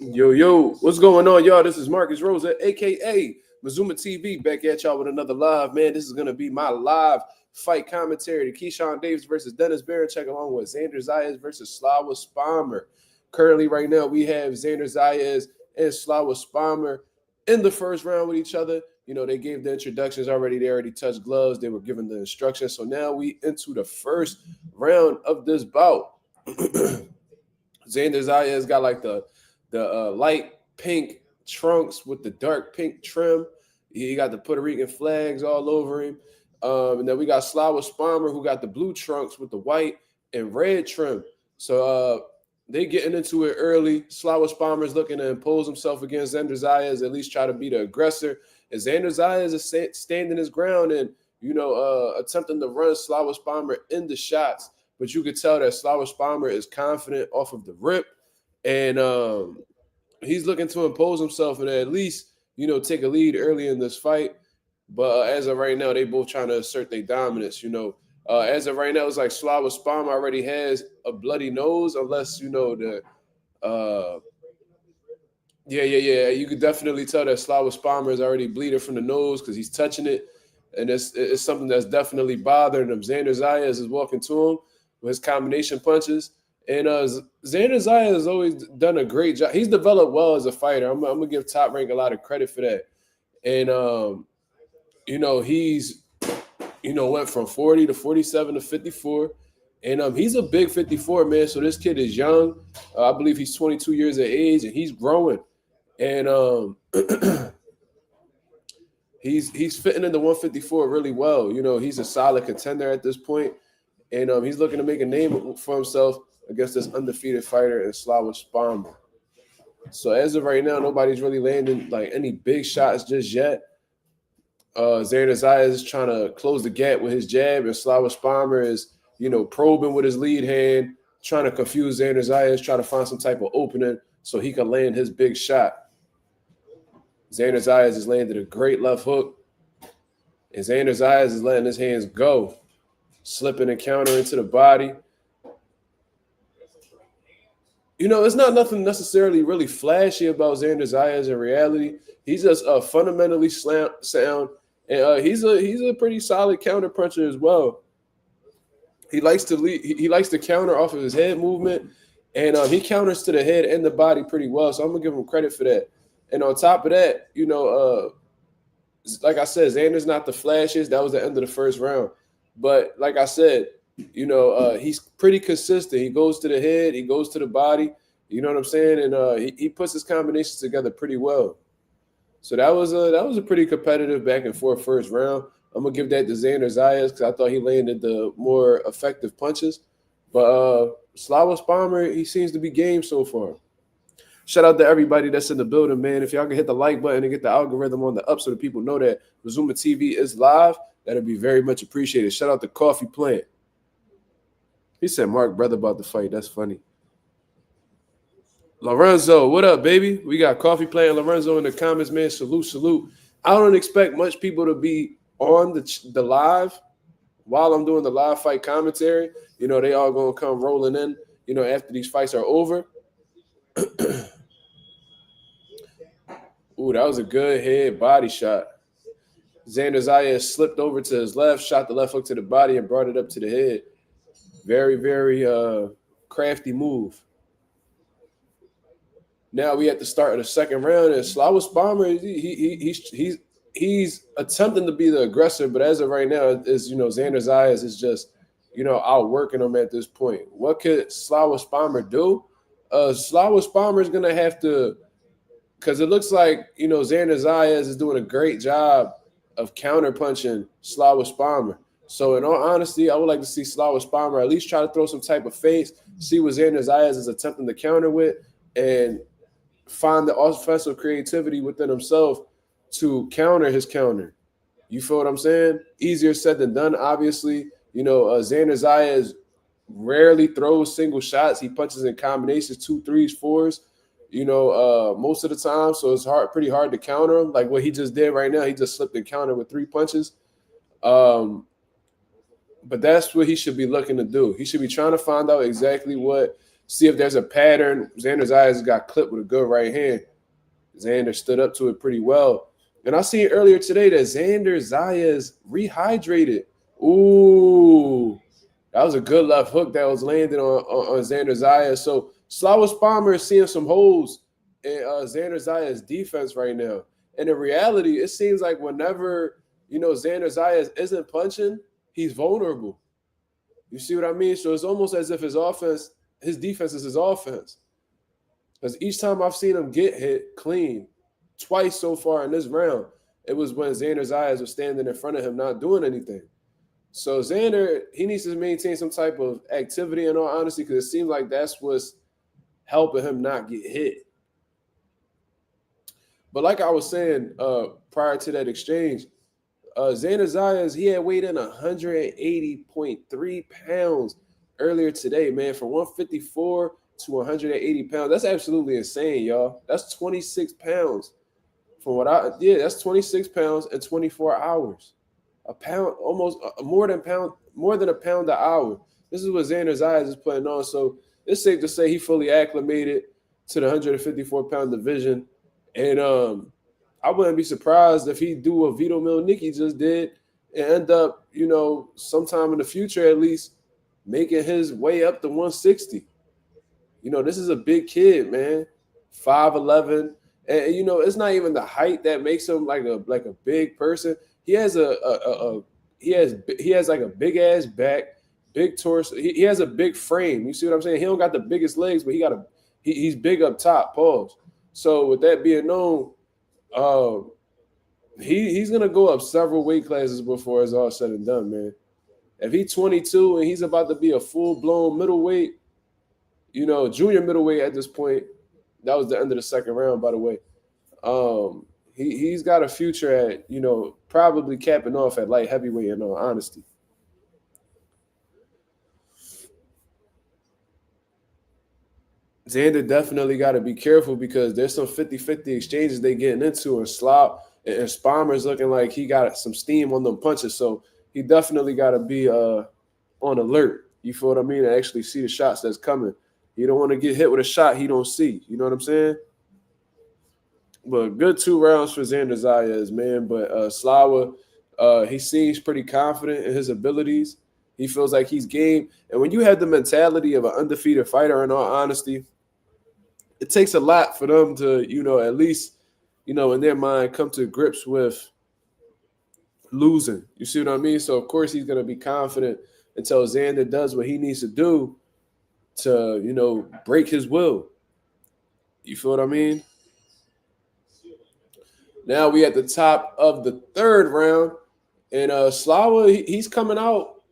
Yo, what's going on, y'all? This is Marcus Rosa, aka Mazuma TV, back at y'all with another live. Man, this is gonna be my live fight commentary to Keyshawn Davis versus Dennis Berinchyk, along with Xander Zayas versus Slawa Spomer. Currently, right now, we have Xander Zayas and Slawa Spomer in the first round with each other. You know, they gave the introductions already. They already touched gloves. They were given the instructions. So now we into the first round of this bout. Xander Zayas got like the light pink trunks with the dark pink trim. He got the Puerto Rican flags all over him. And then we got Slawa Spomer, who got the blue trunks with the white and red trim. So they getting into it early. Slawa Spomer is looking to impose himself against Xander Zayas, at least try to be the aggressor. And Xander Zayas is standing his ground and, attempting to run Slawa Spomer in the shots. But you could tell that Slawa Spomer is confident off of the rip. And he's looking to impose himself and at least, take a lead early in this fight. But as of right now, they both trying to assert their dominance. As of right now, it's like Slawa Spomer already has a bloody nose, unless the You could definitely tell that Slawa Spomer is already bleeding from the nose because he's touching it, and it's something that's definitely bothering him. Xander Zayas is walking to him with his combination punches. And Xander Zayas has always done a great job. He's developed well as a fighter. I'm going to give Top Rank a lot of credit for that. And, he's, went from 40 to 47 to 54. And he's a big 54, man. So this kid is young. I believe he's 22 years of age, and he's growing. And he's fitting into 154 really well. He's a solid contender at this point. And he's looking to make a name for himself against this undefeated fighter in Slawa Spomer. So as of right now, nobody's really landing like any big shots just yet. Xander Zayas is trying to close the gap with his jab, and Slawa Spomer is, probing with his lead hand, trying to confuse Xander Zayas, try to find some type of opening so he can land his big shot. Xander Zayas has landed a great left hook, and Xander Zayas is letting his hands go, slipping and countering into the body. It's not nothing necessarily really flashy about Xander Zayas in reality. He's just fundamentally sound, and he's a pretty solid counter puncher as well. He likes to lead, he likes to counter off of his head movement, and he counters to the head and the body pretty well. So I'm gonna give him credit for that. And on top of that, like I said, Xander's not the flashiest. That was the end of the first round, but like I said, he's pretty consistent. He goes to the head, he goes to the body. You know what I'm saying? And he puts his combinations together pretty well. So that was a pretty competitive back and forth first round. I'm gonna give that to Xander Zayas because I thought he landed the more effective punches. But Slawa Spomer, he seems to be game so far. Shout out to everybody that's in the building, man. If y'all can hit the like button and get the algorithm on the up so that people know that Mazuma TV is live, that'd be very much appreciated. Shout out to Coffee Plant. He said Mark brother about the fight. That's funny. Lorenzo, what up, baby? We got Coffee Plant and Lorenzo in the comments, man. Salute. I don't expect much people to be on the live while I'm doing the live fight commentary. They all going to come rolling in, after these fights are over. Ooh, that was a good head body shot. Xander Zayas slipped over to his left, shot the left hook to the body, and brought it up to the head. Very, very crafty move. Now we at the start of the second round, and Slawa Spomer, he's attempting to be the aggressor, but as of right now, Xander Zayas is just, outworking him at this point. What could Slawa Spomer do? Slawa Spomer is gonna have to, because it looks like Xander Zayas is doing a great job of counter punching Slawa Spomer. So in all honesty, I would like to see Slawa Spomer at least try to throw some type of face, see what Xander Zayas is attempting to counter with, and find the offensive creativity within himself to counter his counter. You feel what I'm saying? Easier said than done, obviously. Xander Zayas rarely throws single shots. He punches in combinations, 2, 3s, 4s, most of the time. So it's pretty hard to counter him. Like what he just did right now, he just slipped and countered with 3 punches. But that's what he should be looking to do. He should be trying to find out exactly what see if there's a pattern. Xander Zayas got clipped with a good right hand. Xander stood up to it pretty well. And I seen earlier today that Xander Zayas rehydrated. Ooh, that was a good left hook that was landing on Xander Zayas. So Slawa Spomer is seeing some holes in Xander Zayas' defense right now. And in reality, it seems like whenever, Xander Zayas isn't punching, he's vulnerable. You see what I mean? So it's almost as if his defense is his offense. Because each time I've seen him get hit clean, twice so far in this round, it was when Xander Zayas was standing in front of him not doing anything. So Xander, he needs to maintain some type of activity in all honesty, because it seems like that's what's helping him not get hit. But like I was saying prior to that exchange, Xander Zayas, he had weighed in 180.3 pounds earlier today, man, from 154 to 180 pounds. That's absolutely insane, y'all. That's 26 pounds. That's 26 pounds in 24 hours. A pound, almost more than a pound an hour. This is what Xander Zayas is putting on. So it's safe to say he fully acclimated to the 154-pound division. And I wouldn't be surprised if he do what Vito Milnicki just did and end up, sometime in the future at least, making his way up to 160. This is a big kid, man. 5'11". And it's not even the height that makes him like a big person. He has he has like a big ass back, big torso. He has a big frame. You see what I'm saying? He don't got the biggest legs, but he's big up top. Pause. So with that being known, he's gonna go up several weight classes before it's all said and done, man. If he's 22 and he's about to be a full-blown middleweight, junior middleweight at this point, that was the end of the second round, by the way. He's got a future at, probably capping off at light heavyweight in all honesty. Xander definitely got to be careful because there's some 50-50 exchanges they getting into, and Spomer's looking like he got some steam on them punches. So he definitely got to be on alert. You feel what I mean? To actually see the shots that's coming. You don't want to get hit with a shot he don't see. You know what I'm saying? But good 2 rounds for Xander Zayas, man. But Slawa, he seems pretty confident in his abilities. He feels like he's game. And when you have the mentality of an undefeated fighter, in all honesty, it takes a lot for them to, at least, in their mind, come to grips with losing. You see what I mean? So, of course, he's going to be confident until Xander does what he needs to do to, break his will. You feel what I mean? Now we at the top of the 3rd round, and Slawa, he's coming out.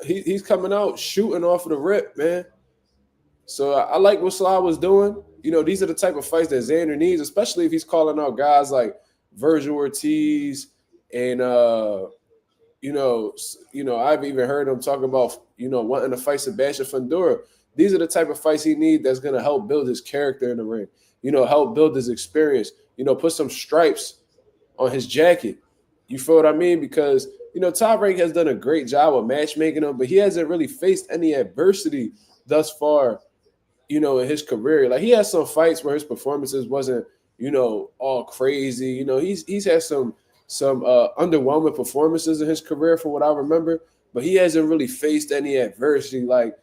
He's coming out shooting off of the rip, man. So I like what Slawa's doing. These are the type of fights that Xander needs, especially if he's calling out guys like Virgil Ortiz and I've even heard him talk about wanting to fight Sebastian Fundora. These are the type of fights he needs that's going to help build his character in the ring. Help build his experience. Put some stripes on his jacket. You feel what I mean? Because Top Rank has done a great job of matchmaking him, but he hasn't really faced any adversity thus far, in his career. Like, he has some fights where his performances wasn't, all crazy. He's had some underwhelming performances in his career from what I remember, but he hasn't really faced any adversity like,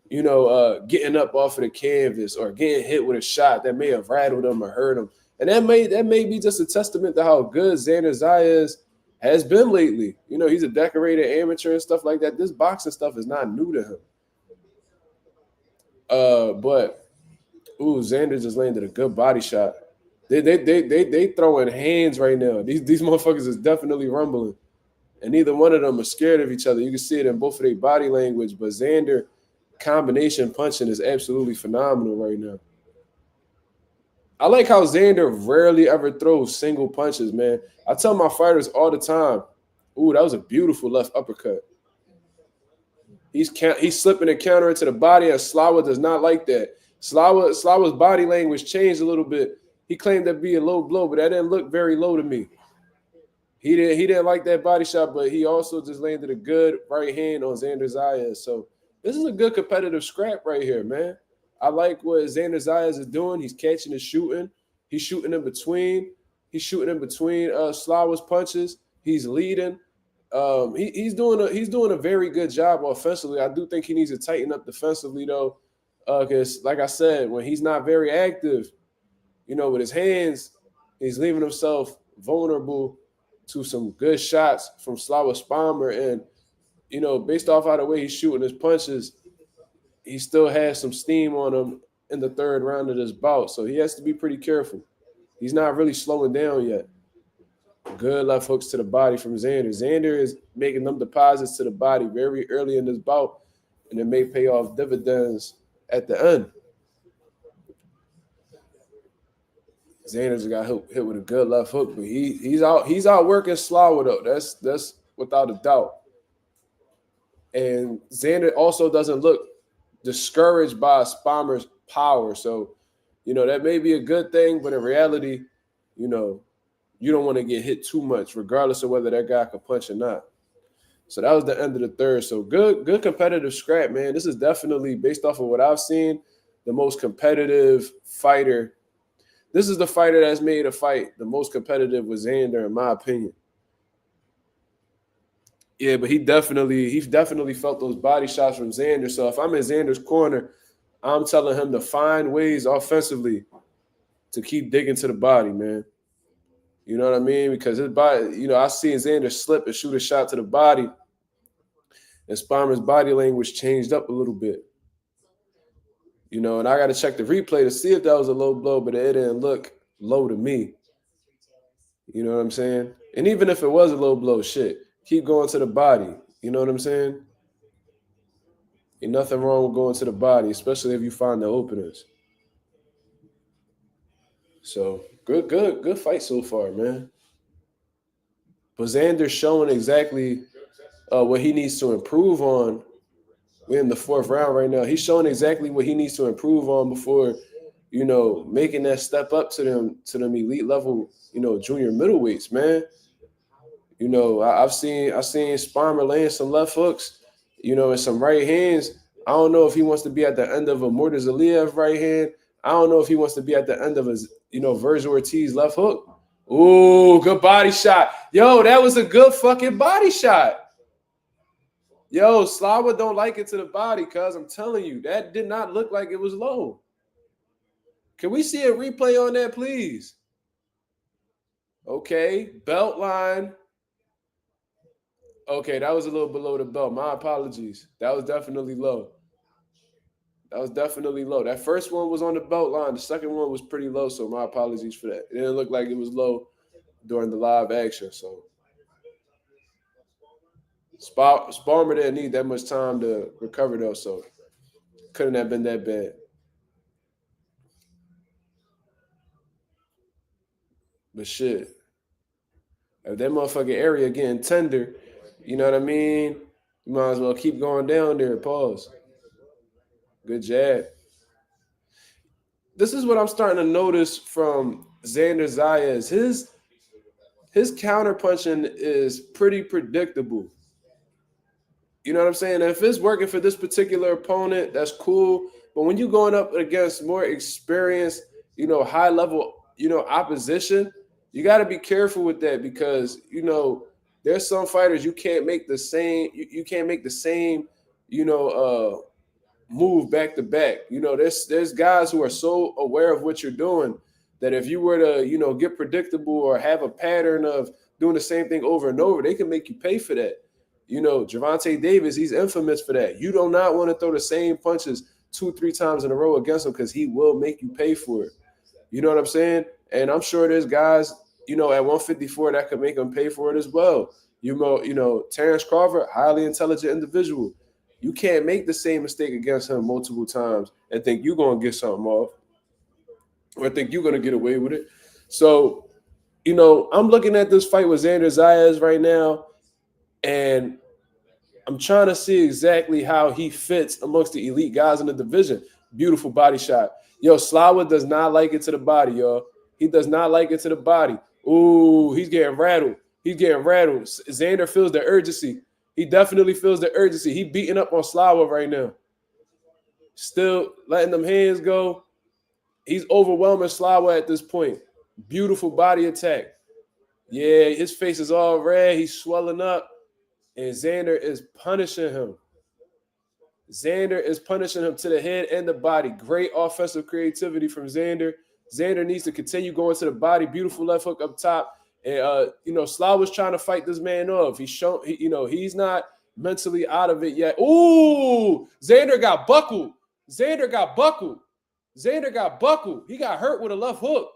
getting up off of the canvas or getting hit with a shot that may have rattled him or hurt him. And that may be just a testament to how good Xander Zayas has been lately. He's a decorated amateur and stuff like that. This boxing stuff is not new to him. But Xander just landed a good body shot. They throwing hands right now. These motherfuckers is definitely rumbling, and neither one of them are scared of each other. You can see it in both of their body language. But Xander combination punching is absolutely phenomenal right now. I like how Xander rarely ever throws single punches, man. I tell my fighters all the time, that was a beautiful left uppercut. He's slipping and countering to the body, and Slawa does not like that. Slawa's body language changed a little bit. He claimed that be a low blow, but that didn't look very low to me. He didn't like that body shot, but he also just landed a good right hand on Xander Zayas. So this is a good competitive scrap right here, man. I like what Xander Zayas is doing. He's catching and shooting. He's shooting in between. Slawa's punches. He's leading. He's doing a very good job offensively. I do think he needs to tighten up defensively though, because like I said, when he's not very active, with his hands, he's leaving himself vulnerable to some good shots from Slawa Spomer. And based off how the way he's shooting his punches, he still has some steam on him in the third round of this bout. So he has to be pretty careful. He's not really slowing down yet. Good left hooks to the body from Xander. Xander is making them deposits to the body very early in this bout, and it may pay off dividends at the end. Xander's got hit with a good left hook, but he's out working Slawa though. That's without a doubt. And Xander also doesn't look discouraged by Spomer's power. So, that may be a good thing, but in reality, you don't want to get hit too much, regardless of whether that guy can punch or not. So that was the end of the third. So good competitive scrap, man. This is definitely, based off of what I've seen, the most competitive fighter. This is the fighter that's made a fight the most competitive with Xander, in my opinion. Yeah, but he definitely felt those body shots from Xander. So if I'm in Xander's corner, I'm telling him to find ways offensively to keep digging to the body, man. You know what I mean? Because his body, I seen Xander slip and shoot a shot to the body, and Spomer's body language changed up a little bit. And I got to check the replay to see if that was a low blow, but it didn't look low to me. You know what I'm saying? And even if it was a low blow, shit, keep going to the body. You know what I'm saying? Ain't nothing wrong with going to the body, especially if you find the openers. So good fight so far, man. But Xander's showing exactly what he needs to improve on. We're in the fourth round right now. He's showing exactly what he needs to improve on before, making that step up to them elite level, junior middleweights, man. I've seen Spomer laying some left hooks, and some right hands. I don't know if he wants to be at the end of a Mortez Aliyev right hand. I don't know if he wants to be at the end of his, Virgil Ortiz left hook. Ooh, good body shot. Yo, that was a good fucking body shot. Yo, Slawa don't like it to the body, cuz I'm telling you, that did not look like it was low. Can we see a replay on that, please? Okay, belt line. Okay, that was a little below the belt. My apologies. That was definitely low. That first one was on the belt line. The second one was pretty low, so my apologies for that. It didn't look like it was low during the live action. So Spomer didn't need that much time to recover, though, so couldn't have been that bad. But shit, if that motherfucking area getting tender, you know what I mean? You might as well keep going down there. Pause. Good jab. This is what I'm starting to notice from Xander Zayas. His counterpunching is pretty predictable. You know what I'm saying? If it's working for this particular opponent, that's cool. But when you're going up against more experienced, high level, opposition, you got to be careful with that because, there's some fighters you can't make the same. You can't make the same, move back to back. There's guys who are so aware of what you're doing that if you were to, get predictable or have a pattern of doing the same thing over and over, they can make you pay for that. Gervonta Davis, he's infamous for that. You do not want to throw the same punches 2-3 times in a row against him because he will make you pay for it. You know what I'm saying? And I'm sure there's guys, at 154 that could make him pay for it as well. Terrence Crawford, highly intelligent individual. You can't make the same mistake against him multiple times and think you're going to get something off or think you're going to get away with it. So, I'm looking at this fight with Xander Zayas right now, and I'm trying to see exactly how he fits amongst the elite guys in the division. Beautiful body shot. Yo, Slawa does not like it to the body, y'all. He does not like it to the body. Ooh, he's getting rattled. Xander feels the urgency. He definitely feels the urgency. He beating up on Slawa right now. Still letting them hands go. He's overwhelming Slawa at this point. Beautiful body attack. Yeah, his face is all red. He's swelling up. And Xander is punishing him. Xander is punishing him to the head and the body. Great offensive creativity from Xander. Xander needs to continue going to the body. Beautiful left hook up top. And, Slawa's trying to fight this man off. He's not mentally out of it yet. Ooh, Xander got buckled. Xander got buckled. He got hurt with a left hook.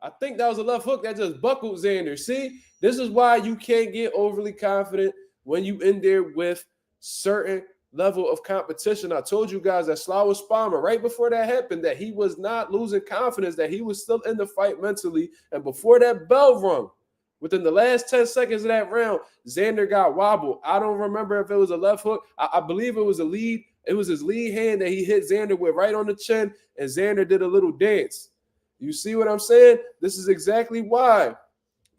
I think that was a left hook that just buckled Xander. See, this is why you can't get overly confident when you in there with certain level of competition. I told you guys that Slawa Spomer, right before that happened, that he was not losing confidence, that he was still in the fight mentally. And before that bell rung, within the last 10 seconds of that round, Xander got wobbled. I don't remember if it was a left hook. I believe it was a lead. It was his lead hand that he hit Xander with right on the chin, and Xander did a little dance. You see what I'm saying? This is exactly why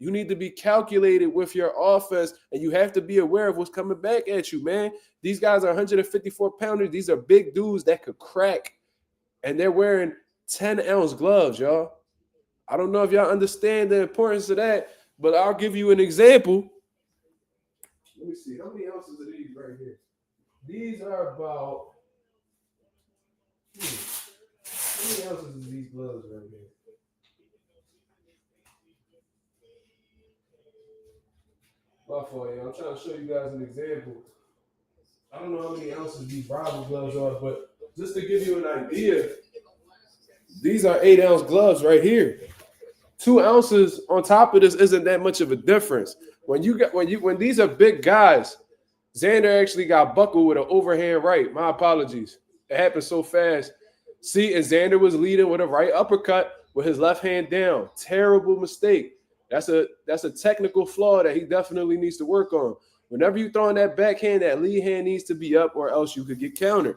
you need to be calculated with your offense, and you have to be aware of what's coming back at you, man. These guys are 154-pounders. These are big dudes that could crack, and they're wearing 10-ounce gloves, y'all. I don't know if y'all understand the importance of that, but I'll give you an example. Let me see. How many ounces are these right here? These are about how many ounces is these gloves right here? My fault, yeah. I'm trying to show you guys an example. I don't know how many ounces these Bravo gloves are, but just to give you an idea, these are 8-ounce gloves right here. 2 ounces on top of this isn't that much of a difference. When these are big guys, Xander actually got buckled with an overhand right. My apologies. It happened so fast. See, and Xander was leading with a right uppercut with his left hand down. Terrible mistake. That's a technical flaw that he definitely needs to work on. Whenever you throw in that backhand, that lead hand needs to be up, or else you could get countered.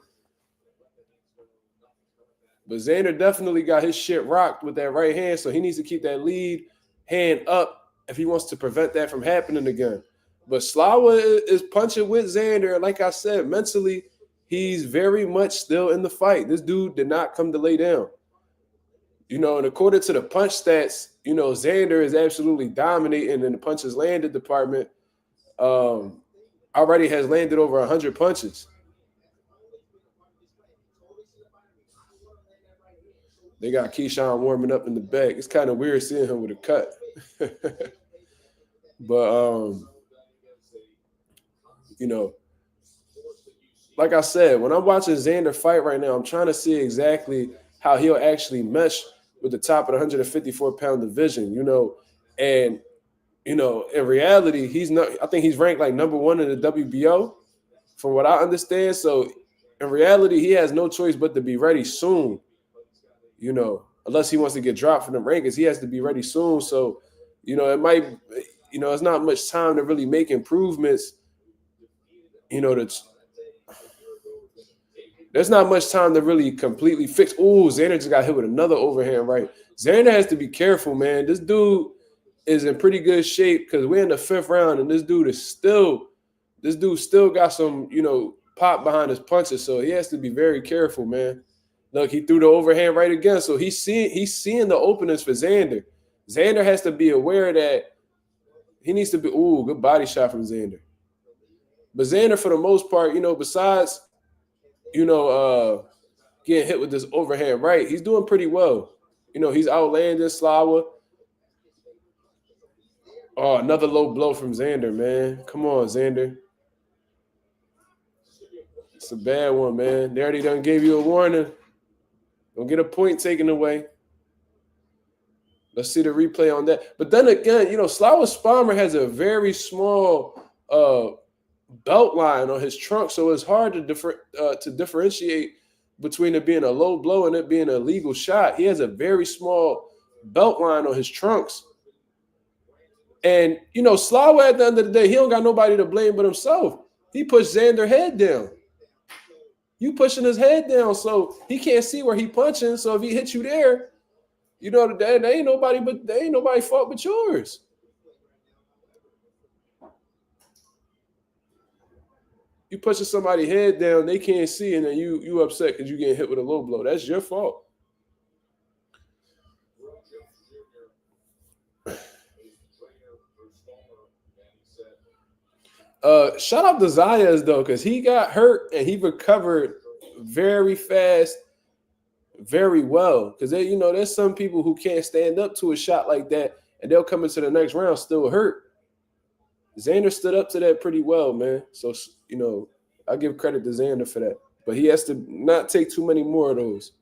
But Xander definitely got his shit rocked with that right hand, so he needs to keep that lead hand up if he wants to prevent that from happening again. But Slawa is punching with Xander. Like I said, mentally, he's very much still in the fight. This dude did not come to lay down. And according to the punch stats, Xander is absolutely dominating in the punches landed department. Already has landed over 100 punches. They got Keyshawn warming up in the back. It's kind of weird seeing him with a cut. But, like I said, when I'm watching Xander fight right now, I'm trying to see exactly how he'll actually mesh with the top of the 154-pound division, And, in reality, he's not – I think he's ranked like number 1 in the WBO from what I understand. So, in reality, he has no choice but to be ready soon, unless he wants to get dropped from the rankings. He has to be ready soon. So, it might – it's not much time to really make improvements, there's not much time to really completely fix. Oh, Xander just got hit with another overhand right. Xander has to be careful, man. This dude is in pretty good shape because we're in the 5th round, and this dude still got some, pop behind his punches. So he has to be very careful, man. Look, he threw the overhand right again. So he's seeing the openings for Xander. Xander has to be aware that he needs to be. Ooh, good body shot from Xander. But Xander, for the most part, besides getting hit with this overhand right, he's doing pretty well. He's outlanding Slawa. Oh, another low blow from Xander, man. Come on, Xander. It's a bad one, man. They already done gave you a warning. Don't get a point taken away. Let's see the replay on that. But then again, Slawa Spomer has a very small belt line on his trunk, so it's hard to differentiate between it being a low blow and it being a legal shot. He has a very small belt line on his trunks. And, Slawa, at the end of the day, he don't got nobody to blame but himself. He pushed Xander's head down. You pushing his head down, so he can't see where he punching. So if he hits you there, there ain't nobody fault but yours. You pushing somebody's head down, they can't see, and then you upset because you getting hit with a low blow. That's your fault. Shout out to Zayas though, because he got hurt and he recovered very fast, very well. Because there's some people who can't stand up to a shot like that, and they'll come into the next round still hurt. Xander stood up to that pretty well, man. So I give credit to Xander for that, but he has to not take too many more of those.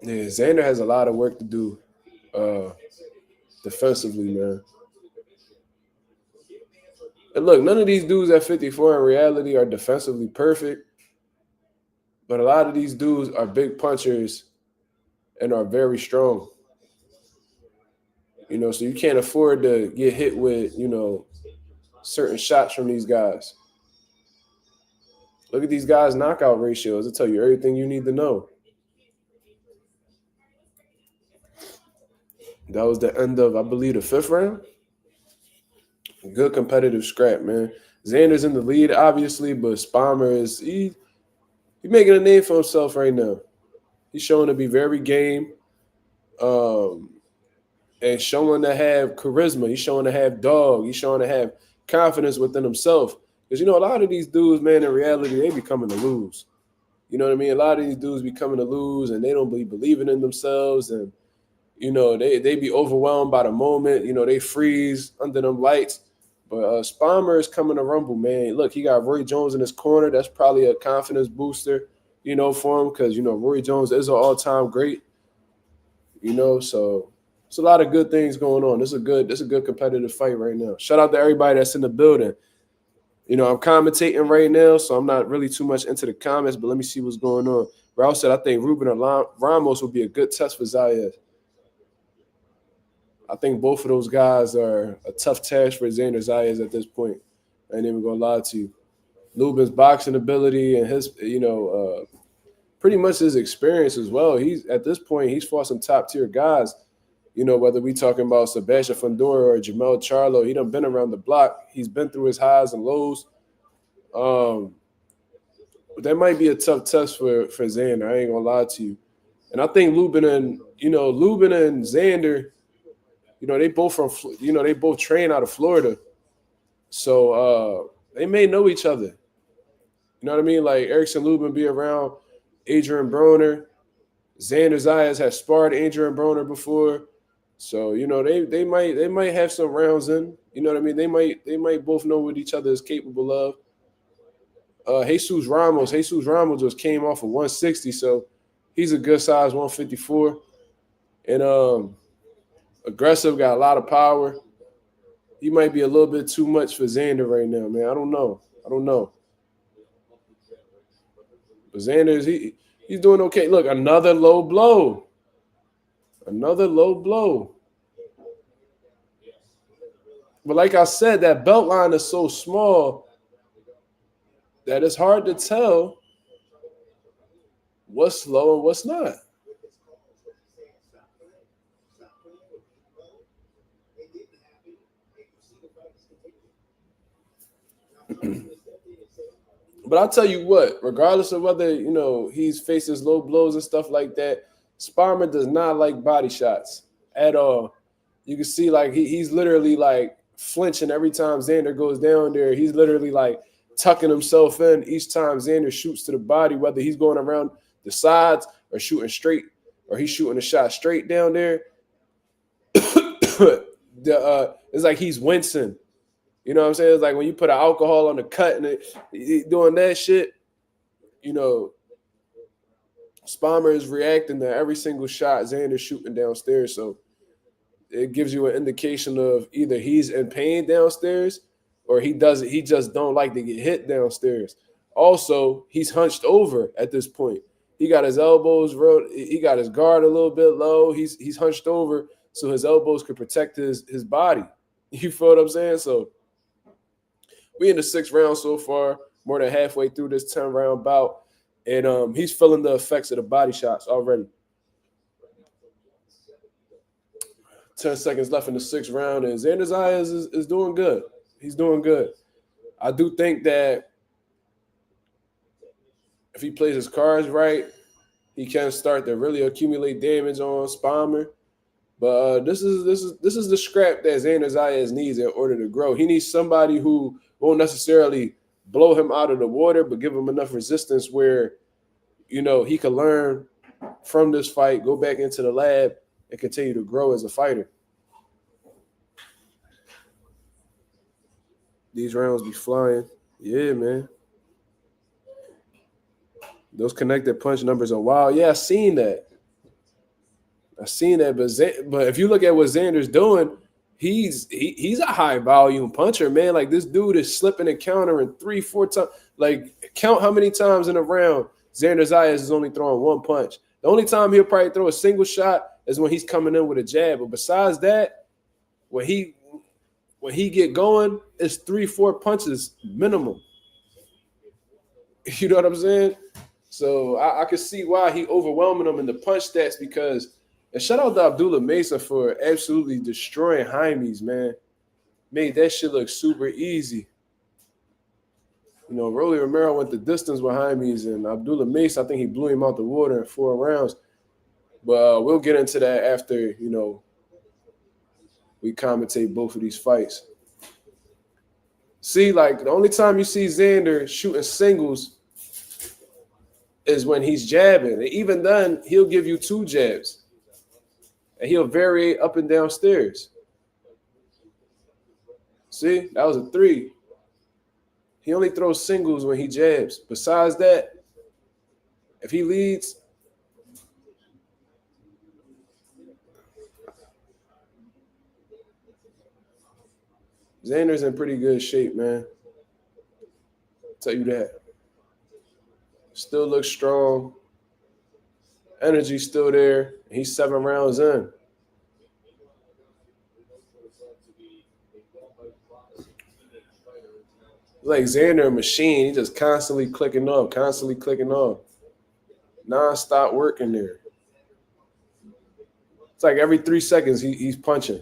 Yeah, Xander has a lot of work to do defensively, man. And look, none of these dudes at 54 in reality are defensively perfect, but a lot of these dudes are big punchers and are very strong. So you can't afford to get hit with, certain shots from these guys. Look at these guys' knockout ratios. It'll tell you everything you need to know. That was the end of, I believe, the 5th round. Good competitive scrap, man. Xander's in the lead, obviously, but Spomer is he's making a name for himself right now. He's showing to be very game, and showing to have charisma. He's showing to have dog. He's showing to have confidence within himself. Because a lot of these dudes, man, in reality, they be coming to lose. You know what I mean? A lot of these dudes be coming to lose, and they don't be believing in themselves, and they be overwhelmed by the moment. They freeze under them lights. But Spomer is coming to rumble, man. Look, he got Roy Jones in his corner. That's probably a confidence booster, for him because, Roy Jones is an all-time great, so it's a lot of good things going on. This is a good competitive fight right now. Shout out to everybody that's in the building. I'm commentating right now, so I'm not really too much into the comments, but let me see what's going on. Ralph said, I think Ruben or Ramos would be a good test for Zayas. I think both of those guys are a tough task for Xander Zayas at this point. I ain't even gonna lie to you. Lubin's boxing ability and his, pretty much his experience as well. At this point, he's fought some top tier guys. Whether we talking about Sebastian Fundora or Jamel Charlo, he done been around the block. He's been through his highs and lows. But that might be a tough test for Xander. I ain't gonna lie to you. And I think Lubin and Xander, they both they both train out of Florida. So they may know each other. You know what I mean? Like Erickson Lubin be around Adrian Broner. Xander Zayas has sparred Adrian Broner before. So, they might have some rounds in. You know what I mean? They might both know what each other is capable of. Jesus Ramos just came off of 160, so he's a good size 154. And aggressive, got a lot of power. He might be a little bit too much for Xander right now, man. I don't know. But Xander, he's doing okay. Look, another low blow. But like I said, that belt line is so small that it's hard to tell what's slow and what's not. But I'll tell you what, regardless of whether, he's faces low blows and stuff like that, Spomer does not like body shots at all. You can see, like, he's literally, like, flinching every time Xander goes down there. He's literally, like, tucking himself in each time Xander shoots to the body, whether he's going around the sides or shooting straight, or he's shooting a shot straight down there. It's like he's wincing. You know what I'm saying? It's like when you put alcohol on the cut and doing that shit, Spomer is reacting to every single shot Xander's shooting downstairs. So it gives you an indication of either he's in pain downstairs or he just don't like to get hit downstairs. Also, he's hunched over at this point. He got his elbows, he got his guard a little bit low. He's hunched over so his elbows could protect his body. You feel what I'm saying? So we in the 6th round so far, more than halfway through this 10-round bout. And he's feeling the effects of the body shots already. 10 seconds left in the 6th round, and Xander Zayas is doing good. He's doing good. I do think that if he plays his cards right, he can start to really accumulate damage on Spomer. But this is the scrap that Xander Zayas needs in order to grow. He needs somebody who won't necessarily blow him out of the water, but give him enough resistance where, he can learn from this fight, go back into the lab, and continue to grow as a fighter. These rounds be flying. Yeah, man. Those connected punch numbers are wild. Yeah, I seen that. But if you look at what Xander's doing, he's a high volume puncher, man. Like, this dude is slipping and countering 3-4 times. Like, count how many times in a round Xander Zayas is only throwing one punch. The only time he'll probably throw a single shot is when he's coming in with a jab. But besides that, when he get going, it's 3-4 punches minimum. You know what I'm saying? So I can see why he overwhelming them in the punch stats because, and shout out to Abdullah Mesa for absolutely destroying Jaime's, man. Made that shit look super easy. Rolly Romero went the distance with Jaime's, and Abdullah Mesa, I think he blew him out the water in 4 rounds. But we'll get into that after, we commentate both of these fights. See, like, the only time you see Xander shooting singles is when he's jabbing. And even then, he'll give you 2 jabs. And he'll vary up and down stairs. See, that was a 3. He only throws singles when he jabs. Besides that, if he leads, Xander's in pretty good shape, man. I'll tell you that. Still looks strong. Energy's still there. He's 7 rounds in. Like Xander, a machine. He just constantly clicking off. Non-stop working there. It's like every 3 seconds he's punching.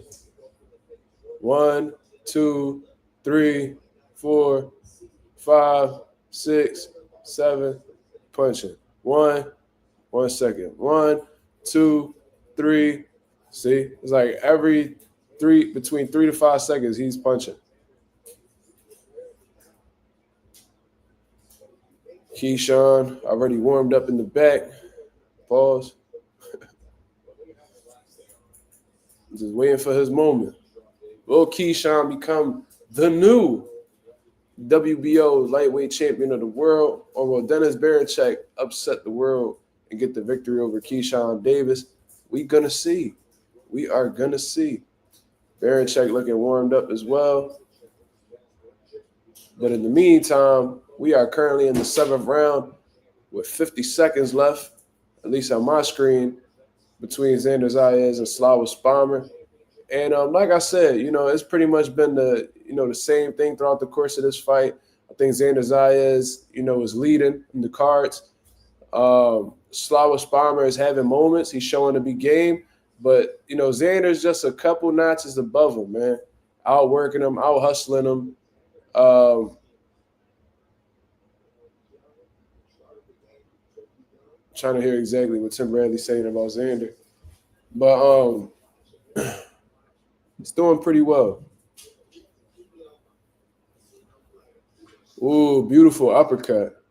1, 2, 3, 4, 5, 6, 7, punching. 1 second. 1, 2, 3. See? It's like every between 3 to 5 seconds he's punching. Keyshawn already warmed up in the back. Pause. Just waiting for his moment. Will Keyshawn become the new WBO lightweight champion of the world, or will Dennis Berinchyk upset the world and get the victory over Keyshawn Davis? We are gonna see. Berinchyk looking warmed up as well. But in the meantime, we are currently in the 7th round with 50 seconds left, at least on my screen, between Xander Zayas and Slawa Spomer. And like I said, it's pretty much been the same thing throughout the course of this fight. I think Xander Zayas, is leading in the cards. Slawa Spomer is having moments. He's showing to be game. But, Xander's just a couple notches above him, man. Outworking him, out-hustling him. Trying to hear exactly what Tim Bradley's saying about Xander. But it's doing pretty well. Ooh, beautiful uppercut.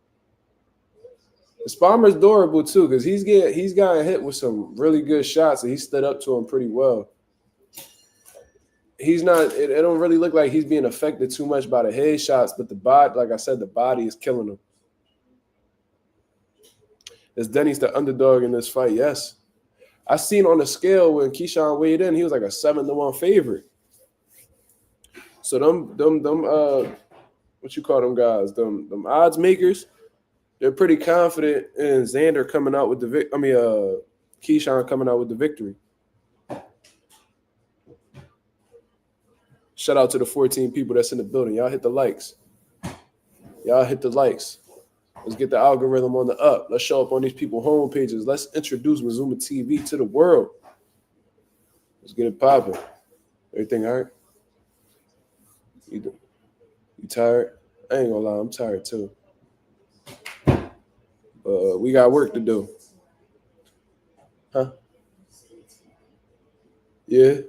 Spomer's durable too, because he's gotten hit with some really good shots, and he stood up to him pretty well. He's not. It don't really look like he's being affected too much by the head shots, but the body, like I said, the body is killing him. Is Denny's the underdog in this fight? Yes. I seen on the scale when Keyshawn weighed in, he was like a 7-1 favorite. So them what you call them guys? Them odds makers, they're pretty confident in Xander coming out with the Keyshawn coming out with the victory. Shout out to the 14 people that's in the building. Y'all hit the likes. Let's get the algorithm on the up. Let's show up on these people's home pages. Let's introduce Mazuma TV to the world. Let's get it popping. Everything all right? You tired? I ain't gonna lie, I'm tired too. We got work to do. Huh? Yeah.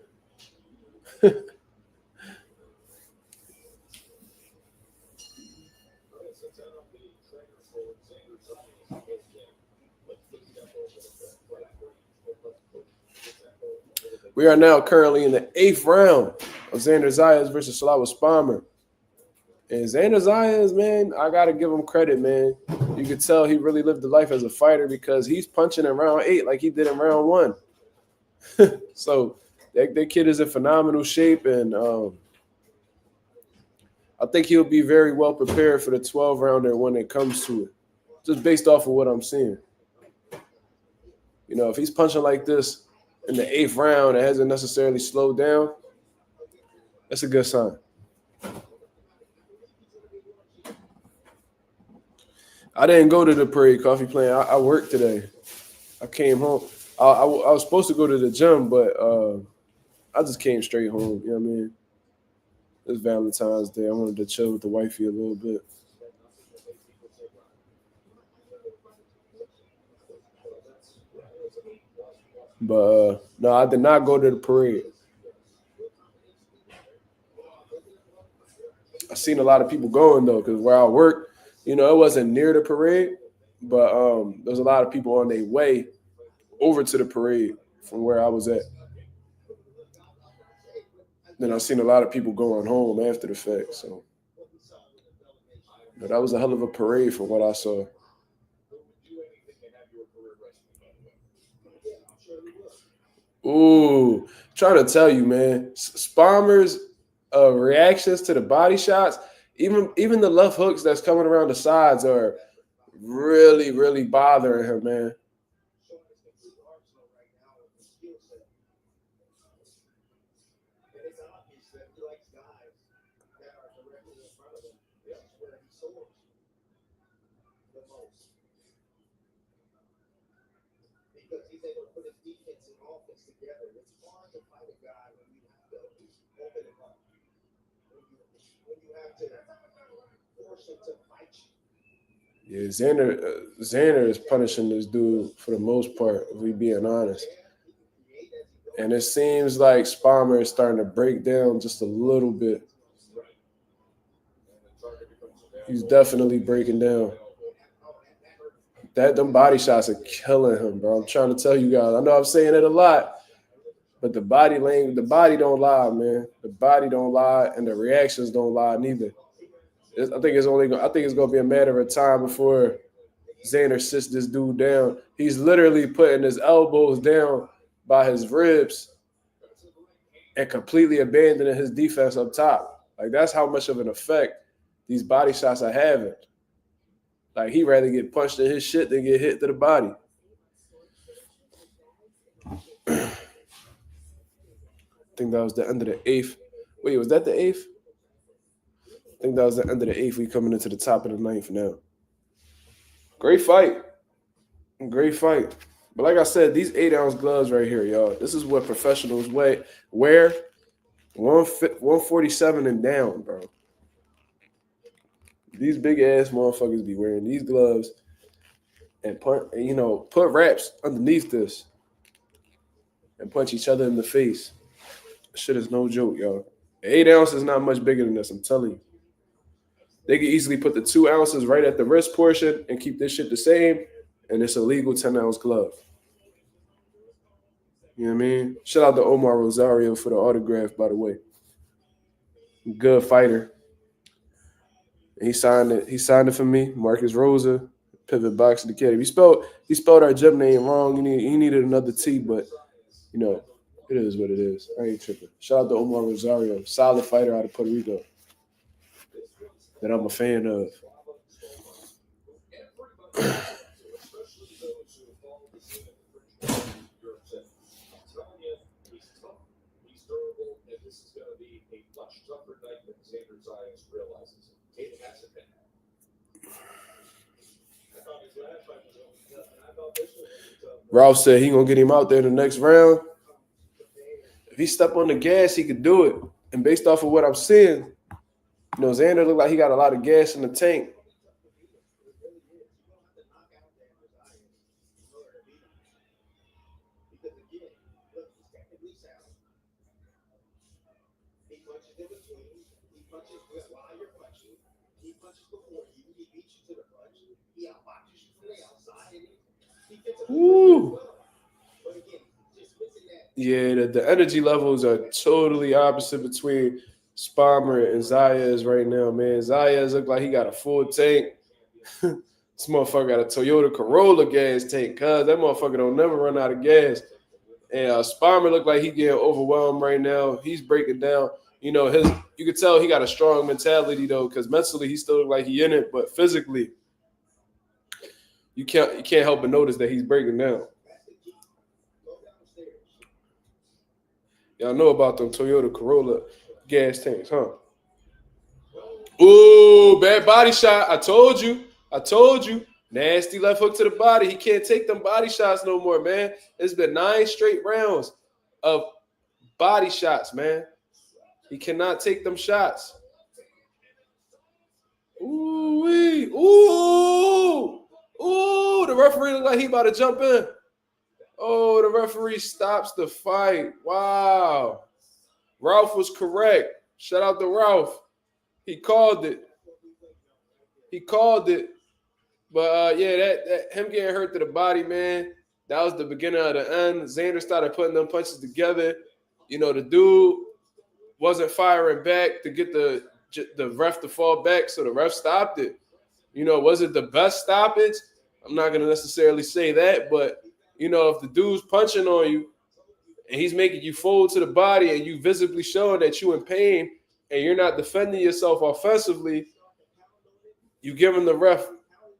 We are now currently in the 8th round of Xander Zayas versus Slawa Spomer. And Xander Zayas, man, I got to give him credit, man. You could tell he really lived the life as a fighter because he's punching in round 8 like he did in round 1. So that kid is in phenomenal shape, and I think he'll be very well prepared for the 12-rounder when it comes to it, just based off of what I'm seeing. You know, if he's punching like this in the 8th round, it hasn't necessarily slowed down, that's a good sign. I didn't go to the Parade Coffee Plant. I worked today. I came home. I was supposed to go to the gym, but I just came straight home. You know what I mean? It's Valentine's Day. I wanted to chill with the wifey a little bit. But no, I did not go to the parade. I seen a lot of people going though, because where I work, you know, it wasn't near the parade, but there was a lot of people on their way over to the parade from where I was at. Then I seen a lot of people going home after the fact. So, but that was a hell of a parade from what I saw. Ooh, trying to tell you, man, Spalmer's reactions to the body shots, even the left hooks that's coming around the sides are really, really bothering him, man. Yeah, Xander is punishing this dude for the most part, if we being honest. And it seems like Spomer is starting to break down just a little bit. He's definitely breaking down. Them body shots are killing him, bro. I'm trying to tell you guys. I know I'm saying it a lot, but the body language, the body don't lie, man. The body don't lie, and the reactions don't lie neither. I think it's gonna be a matter of time before Xander sits this dude down. He's literally putting his elbows down by his ribs and completely abandoning his defense up top. Like, that's how much of an effect these body shots are having. Like, he'd rather get punched in his shit than get hit to the body. I think that was the end of the 8th. Wait, was that the 8th? I think that was the end of the 8th. We coming into the top of the 9th now. Great fight. Great fight. But like I said, these 8-ounce gloves right here, y'all, this is what professionals wear 147 and down, bro. These big-ass motherfuckers be wearing these gloves and put wraps underneath this and punch each other in the face. Shit is no joke, y'all. 8 ounces is not much bigger than this, I'm telling you. They could easily put the 2 ounces right at the wrist portion and keep this shit the same, and it's a legal 10-ounce glove. You know what I mean? Shout out to Omar Rosario for the autograph, by the way. Good fighter. He signed it. He signed it for me. Marcus Rosa, Pivot Boxing Academy. He spelled our gym name wrong. He needed another T, but you know, it is what it is. I ain't tripping. Shout out to Omar Rosario, solid fighter out of Puerto Rico that I'm a fan of. Ralph said he gonna get him out there in the next round. If he stepped on the gas, he could do it. And based off of what I'm seeing, Xander looked like he got a lot of gas in the tank. Woo. Yeah, the energy levels are totally opposite between Spomer and Zayas right now, man. Zayas look like he got a full tank. This motherfucker got a Toyota Corolla gas tank, cuz that motherfucker don't never run out of gas. And Spomer look like he getting overwhelmed right now. He's breaking down. You can tell he got a strong mentality though, because mentally he still look like he in it, but physically, you can't help but notice that he's breaking down. Y'all know about them Toyota Corolla gas tanks, huh? Ooh, bad body shot. I told you. Nasty left hook to the body. He can't take them body shots no more, man. It's been 9 straight rounds of body shots, man. He cannot take them shots. Ooh-wee. Ooh, the referee look like he about to jump in. Oh, the referee stops the fight. Wow. Ralph was correct. Shout out to Ralph. He called it. But, that him getting hurt to the body, man, that was the beginning of the end. Xander started putting them punches together. The dude wasn't firing back to get the ref to fall back, so the ref stopped it. Was it the best stoppage? I'm not going to necessarily say that, but if the dude's punching on you and he's making you fold to the body and you visibly showing that you're in pain and you're not defending yourself offensively, you giving the ref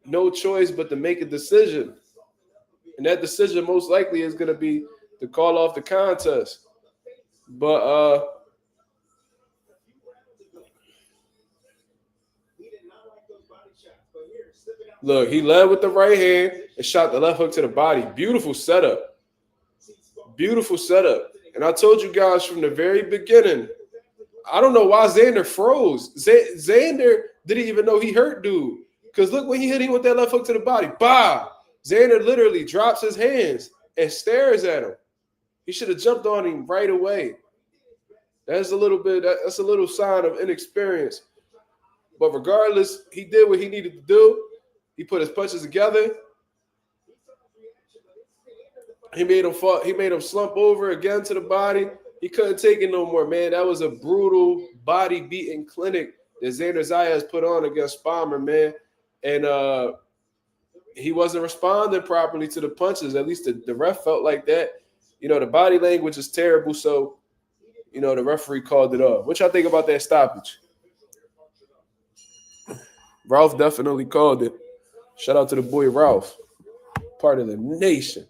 no choice but to make a decision. And that decision most likely is going to be to call off the contest. But look, he led with the right hand and shot the left hook to the body. Beautiful setup. And I told you guys from the very beginning, I don't know why Xander froze. Xander didn't even know he hurt dude. Because look when he hit him with that left hook to the body. Bah! Xander literally drops his hands and stares at him. He should have jumped on him right away. That's a little sign of inexperience. But regardless, he did what he needed to do. He put his punches together. He made him slump over again to the body. He couldn't take it no more, man. That was a brutal body beating clinic that Xander Zayas put on against Spomer, man. And he wasn't responding properly to the punches. At least the ref felt like that. The body language is terrible, so the referee called it off. What y'all think about that stoppage? Ralph definitely called it. Shout out to the boy Ralph, part of the nation.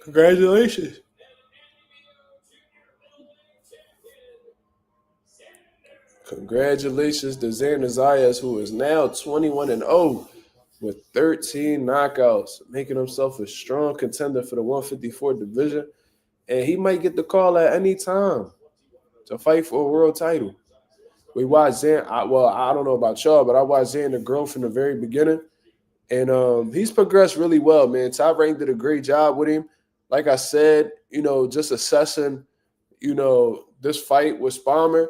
Congratulations. Congratulations to Xander Zayas, who is now 21-0 with 13 knockouts, making himself a strong contender for the 154 division. And he might get the call at any time to fight for a world title. We watched Xander. I don't know about y'all, but I watched Xander grow from the very beginning. And he's progressed really well, man. Top Rank did a great job with him. Like I said, just assessing, this fight with Spomer.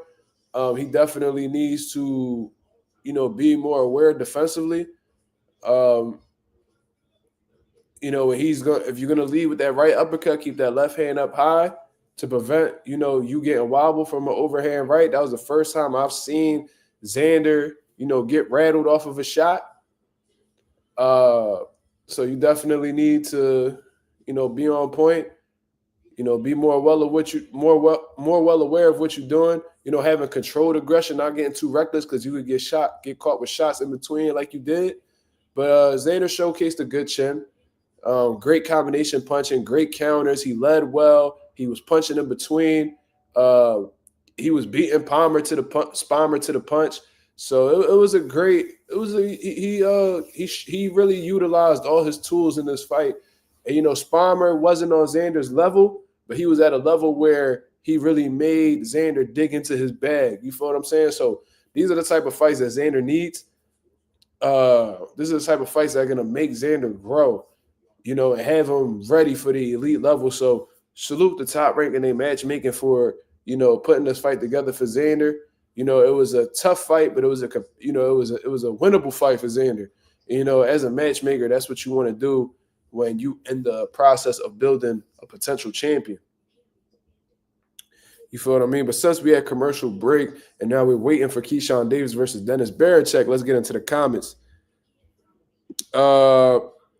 He definitely needs to, be more aware defensively. If you're gonna lead with that right uppercut, keep that left hand up high to prevent, you getting wobbled from an overhand right. That was the first time I've seen Xander, get rattled off of a shot. So you definitely need to, be on point. Be more well aware of what you're doing. Having controlled aggression, not getting too reckless because you could get caught with shots in between like you did. But Xander showcased a good chin. Great combination punching, great counters. He led well. He was punching in between. He was beating Spomer to the punch. So it was a great. It was a he really utilized all his tools in this fight. And Spomer wasn't on Xander's level, but he was at a level where he really made Xander dig into his bag. You feel what I'm saying? So these are the type of fights that Xander needs. This is the type of fights that are gonna make Xander grow. And have him ready for the elite level. So salute the top rank in their matchmaking for putting this fight together for Xander. It was a tough fight, but it was a winnable fight for Xander. As a matchmaker, that's what you want to do when you in the process of building a potential champion. You feel what I mean? But since we had commercial break and now we're waiting for Keyshawn Davis versus Dennis Berinchyk, let's get into the comments.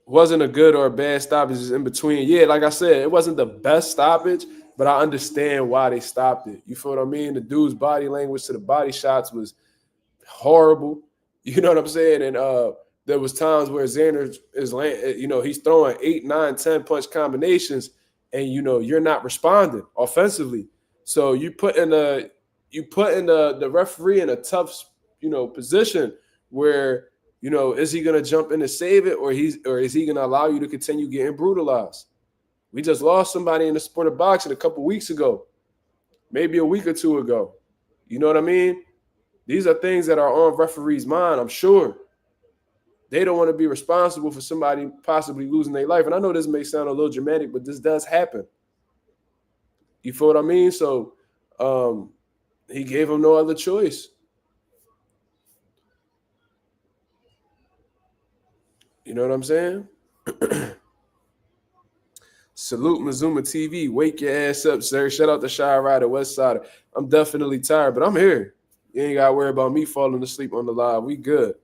Wasn't a good or a bad stoppage, is in between. Yeah, like I said, it wasn't the best stoppage, but I understand why they stopped it. You feel what I mean? The dude's body language to the body shots was horrible. You know what I'm saying? And there was times where Xander is, he's throwing 8, 9, 10 punch combinations, and you're not responding offensively. So you put in the referee in a tough position where is he gonna jump in to save it, or is he gonna allow you to continue getting brutalized? We just lost somebody in the sport of boxing a couple weeks ago, maybe a week or two ago. You know what I mean? These are things that are on referees' mind, I'm sure. They don't want to be responsible for somebody possibly losing their life. And I know this may sound a little dramatic, but this does happen. You feel what I mean? So he gave him no other choice. You know what I'm saying? Salute Mazuma TV. Wake your ass up, sir. Shout out to Shy Rider, West Side. I'm definitely tired, but I'm here. You ain't got to worry about me falling asleep on the live. We good.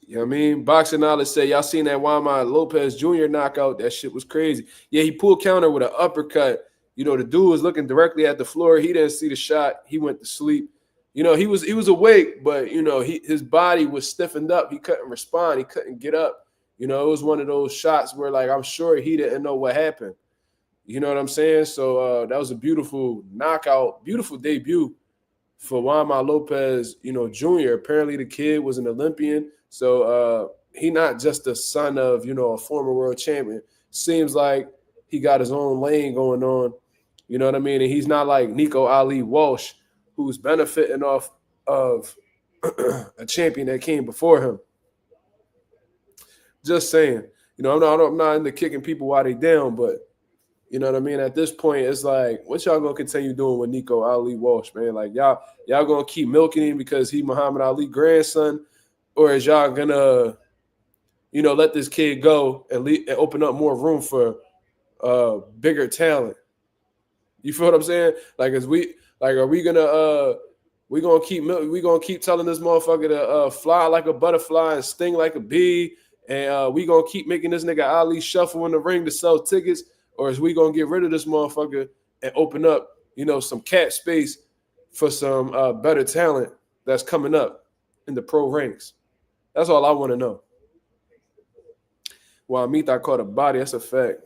You know what I mean? Boxing Knowledge say, y'all seen that Juan Lopez Jr. knockout? That shit was crazy. Yeah, he pulled counter with an uppercut. The dude was looking directly at the floor. He didn't see the shot. He went to sleep. He was awake, but, his body was stiffened up. He couldn't respond. He couldn't get up. It was one of those shots where, like, I'm sure he didn't know what happened. You know what I'm saying? So that was a beautiful knockout, beautiful debut for Juan Lopez, Jr. Apparently the kid was an Olympian. So he not just the son of, a former world champion. Seems like he got his own lane going on. You know what I mean? And he's not like Nico Ali Walsh, who's benefiting off of a champion that came before him. Just saying. I'm not into kicking people while they down, but you know what I mean? At this point, it's like, what y'all gonna continue doing with Nico Ali Walsh, man? Like y'all gonna keep milking him because he Muhammad Ali grandson, or is y'all gonna, let this kid go and open up more room for bigger talent? You feel what I'm saying? Like, are we gonna keep telling this motherfucker to fly like a butterfly and sting like a bee, and we gonna keep making this nigga Ali shuffle in the ring to sell tickets, or is we gonna get rid of this motherfucker and open up, some cap space for some better talent that's coming up in the pro ranks? That's all I want to know. Well, Amita caught a body. That's a fact.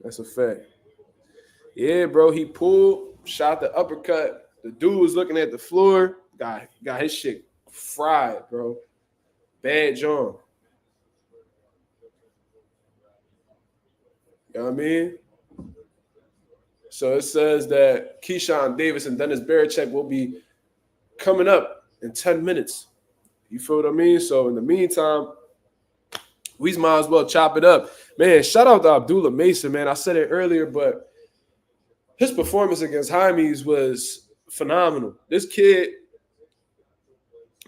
That's a fact. Yeah, bro. He pulled, shot the uppercut. The dude was looking at the floor. Got his shit fried, bro. Bad John. You know what I mean? So it says that Keyshawn Davis and Dennis Berinchyk will be coming up in 10 minutes. You feel what I mean? So in the meantime, we might as well chop it up. Man, shout out to Abdullah Mason, man. I said it earlier, but his performance against Jaime's was phenomenal. This kid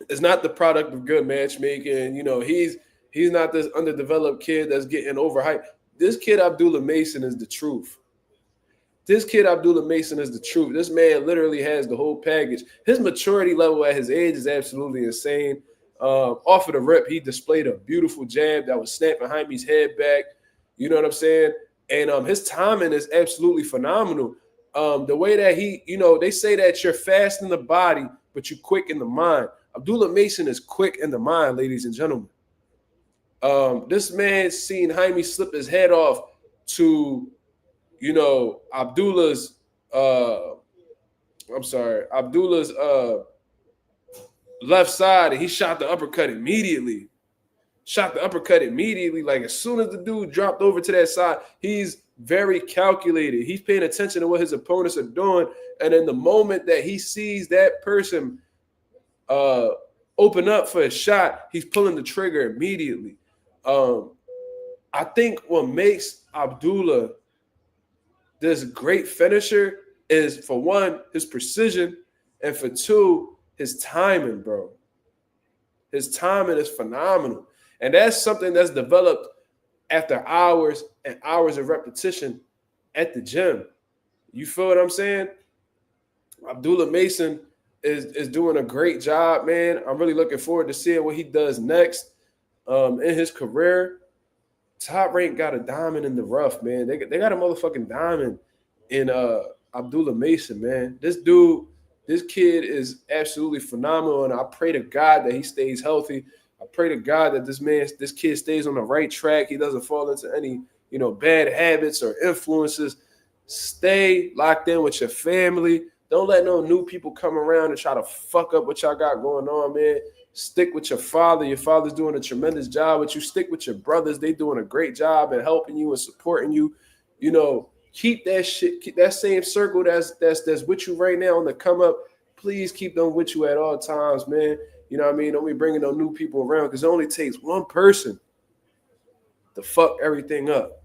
is not the product of good matchmaking. He's not this underdeveloped kid that's getting overhyped. This kid, Abdullah Mason, is the truth. This man literally has the whole package. His maturity level at his age is absolutely insane. Off of the rip, he displayed a beautiful jab that was snapping Jaime's head back. You know what I'm saying? And his timing is absolutely phenomenal. The way that he, they say that you're fast in the body, but you're quick in the mind. Abdullah Mason is quick in the mind, ladies and gentlemen. This man seen Jaime slip his head off to, Abdullah's I'm sorry, Abdullah's left side, and he shot the uppercut immediately. Like as soon as the dude dropped over to that side, he's very calculated. He's paying attention to what his opponents are doing. And in the moment that he sees that person open up for a shot, he's pulling the trigger immediately. I think what makes Abdullah this great finisher is, for one, his precision, and for two, his timing, bro. His timing is phenomenal. And that's something that's developed after hours and hours of repetition at the gym. You feel what I'm saying? Abdullah Mason is doing a great job, man. I'm really looking forward to seeing what he does next in his career. Top Rank got a diamond in the rough, man. They got a motherfucking diamond in Abdullah Mason, man. This kid is absolutely phenomenal, and I pray to God that he stays healthy. I pray to God that this kid stays on the right track. He doesn't fall into any, bad habits or influences. Stay locked in with your family. Don't let no new people come around and try to fuck up what y'all got going on, man. Stick with your father. Your father's doing a tremendous job with you. Stick with your brothers. They doing a great job at helping you and supporting you. Keep that shit, keep that same circle that's with you right now on the come up. Please keep them with you at all times, man. You know what I mean? Don't be bringing no new people around, because it only takes one person to fuck everything up.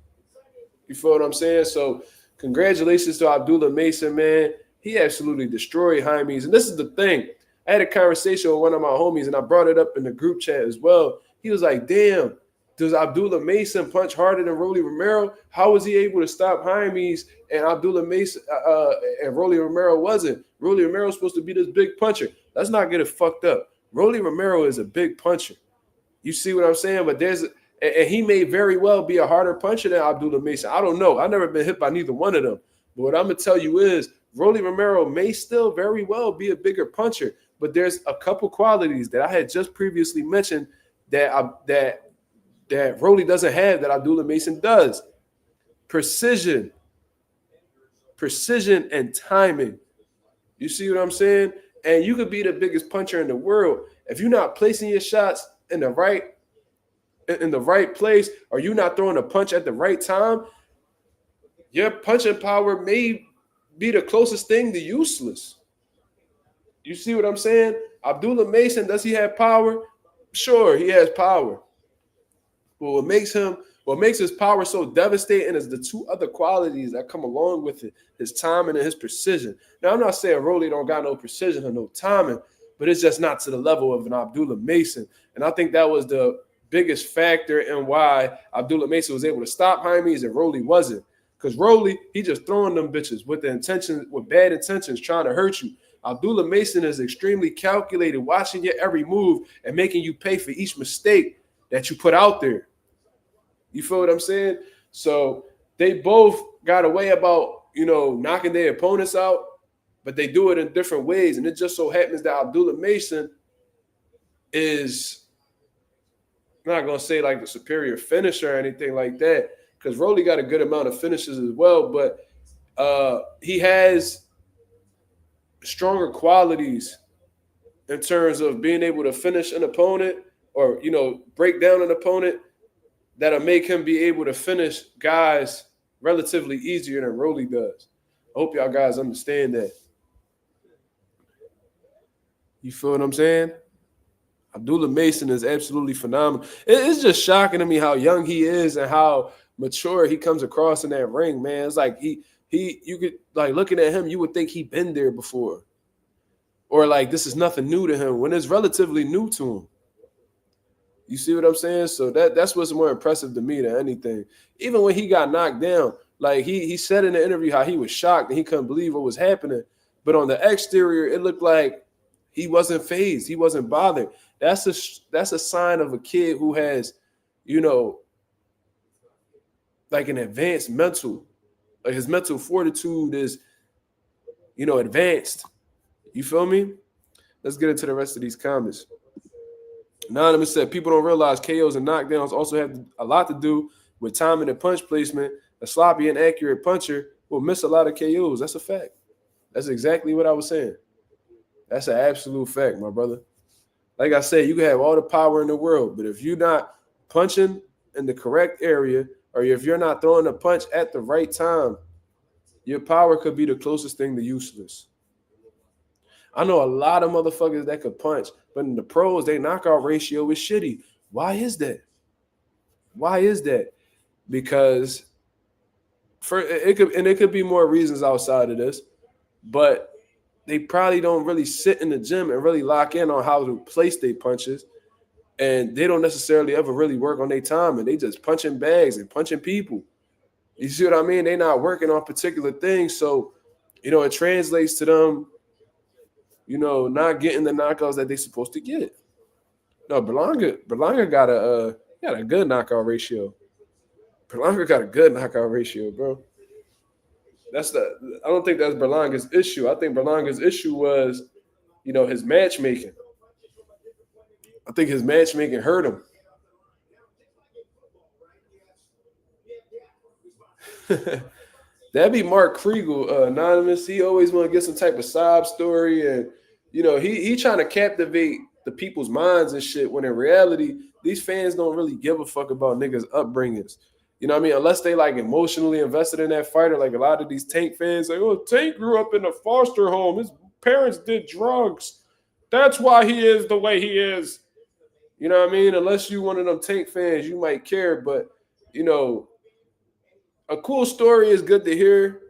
You feel what I'm saying? So congratulations to Abdullah Mason, man. He absolutely destroyed Jaime's. And this is the thing. I had a conversation with one of my homies, and I brought it up in the group chat as well. He was like, damn, does Abdullah Mason punch harder than Rolly Romero? How was he able to stop Jaime's and Abdullah Mason and Rolly Romero wasn't? Rolly Romero was supposed to be this big puncher. Let's not get it fucked up. Rolly Romero is a big puncher. You see what I'm saying? But and he may very well be a harder puncher than Abdullah Mason. I don't know. I've never been hit by neither one of them. But what I'm going to tell you is Rolly Romero may still very well be a bigger puncher. But there's a couple qualities that I had just previously mentioned that Rolly doesn't have that Abdullah Mason does. Precision and timing. You see what I'm saying? And you could be the biggest puncher in the world. If you're not placing your shots in the right place, or you're not throwing a punch at the right time, your punching power may be the closest thing to useless. You see what I'm saying? Abdullah Mason, does he have power? Sure, he has power. But what makes his power so devastating is the two other qualities that come along with it: his timing and his precision. Now, I'm not saying Rolly don't got no precision or no timing, but it's just not to the level of an Abdullah Mason. And I think that was the biggest factor in why Abdullah Mason was able to stop Jaime's and Rolly wasn't. Because Rolly, he just throwing them bitches with bad intentions, trying to hurt you. Abdullah Mason is extremely calculated, watching your every move and making you pay for each mistake that you put out there. You feel what I'm saying? So they both got a way about, knocking their opponents out, but they do it in different ways. And it just so happens that Abdullah Mason is, I'm not going to say like the superior finisher or anything like that, because Rolly got a good amount of finishes as well, but he has stronger qualities in terms of being able to finish an opponent or, break down an opponent that'll make him be able to finish guys relatively easier than Rolly does. I hope y'all guys understand that. You feel what I'm saying? Abdullah Mason is absolutely phenomenal. It's just shocking to me how young he is and how mature he comes across in that ring, man. It's like you could, like, looking at him, you would think he'd been there before. Or like this is nothing new to him when it's relatively new to him. You see what I'm saying? So that's what's more impressive to me than anything. Even when he got knocked down, like he said in the interview how he was shocked and he couldn't believe what was happening. But on the exterior, it looked like he wasn't fazed. He wasn't bothered. That's a sign of a kid who has, like an advanced mental. Like his mental fortitude is, advanced. You feel me? Let's get into the rest of these comments. Anonymous said, people don't realize KOs and knockdowns also have a lot to do with timing and punch placement. A sloppy and accurate puncher will miss a lot of KOs. That's a fact. That's exactly what I was saying. That's an absolute fact, my brother. Like I said, you can have all the power in the world, but if you're not punching in the correct area, or if you're not throwing a punch at the right time, your power could be the closest thing to useless. I know a lot of motherfuckers that could punch, but in the pros, their knockout ratio is shitty. Why is that? Why is that? Because it could be more reasons outside of this, but they probably don't really sit in the gym and really lock in on how to place their punches, and they don't necessarily ever really work on their time, and they just punching bags and punching people. You see what I mean? They're not working on particular things, so it translates to them, not getting the knockouts that they're supposed to get. No, Berlanga got a good knockout ratio. Berlanga got a good knockout ratio, bro. I don't think that's Berlanga's issue. I think Berlanga's issue was, his matchmaking. I think his matchmaking hurt him. That'd be Mark Kriegel, anonymous. He always want to get some type of sob story, and he trying to captivate the people's minds and shit. When in reality, these fans don't really give a fuck about niggas' upbringings. You know what I mean? Unless they like emotionally invested in that fighter, like a lot of these Tank fans, like, oh, Tank grew up in a foster home. His parents did drugs. That's why he is the way he is. You know what I mean? Unless you one of them Tank fans, you might care, but a cool story is good to hear.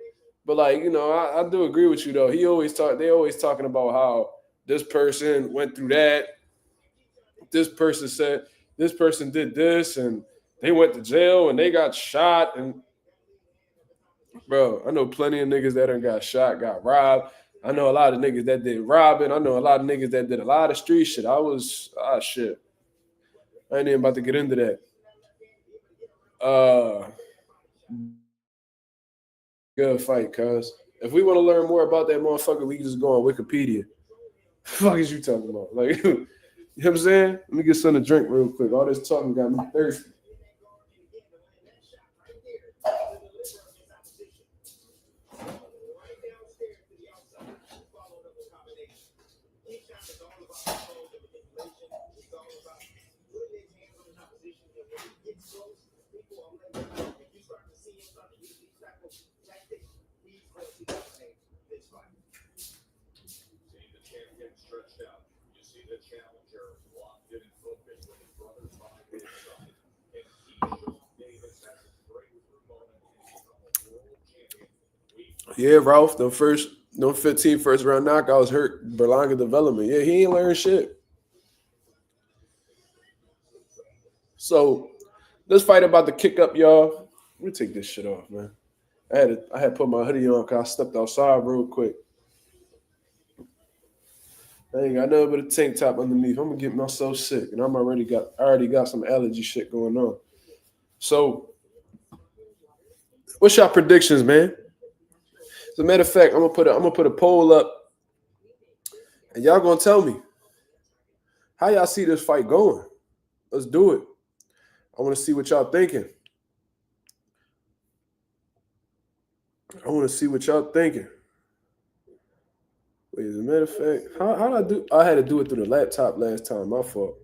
But like, I do agree with you though. They always talking about how this person went through that. This person said this person did this and they went to jail and they got shot. And bro, I know plenty of niggas that done got shot, got robbed. I know a lot of niggas that did robbing. I know a lot of niggas that did a lot of street shit. Shit. I ain't even about to get into that. Good fight, cuz. If we want to learn more about that motherfucker, we can just go on Wikipedia. Fuck is you talking about? Like, you know what I'm saying? Let me get something to drink real quick. All this talking got me thirsty. Yeah, Ralph, the 15 first round knockouts hurt Berlanga development. Yeah, he ain't learned shit. So this fight about to kick up, y'all. Let me take this shit off, man. I had put my hoodie on because I stepped outside real quick. I ain't got nothing but a tank top underneath. I'm gonna get myself sick, and I already got some allergy shit going on. So, what's your predictions, man? As a matter of fact, I'm gonna put a poll up, and y'all gonna tell me how y'all see this fight going. Let's do it. I want to see what y'all thinking. Wait, as a matter of fact, how did I do? I had to do it through the laptop last time. My fault.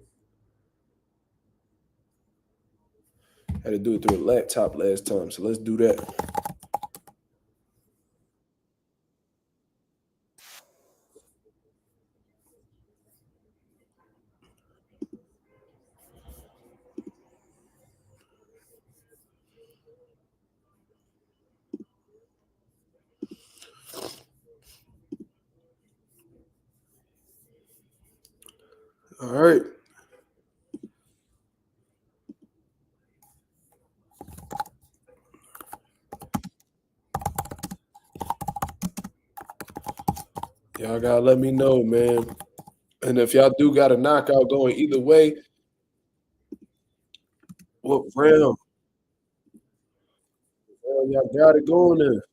I had to do it through the laptop last time, so let's do that. All right. Y'all gotta let me know, man. And if y'all do got a knockout going either way, what round? Y'all got it going there.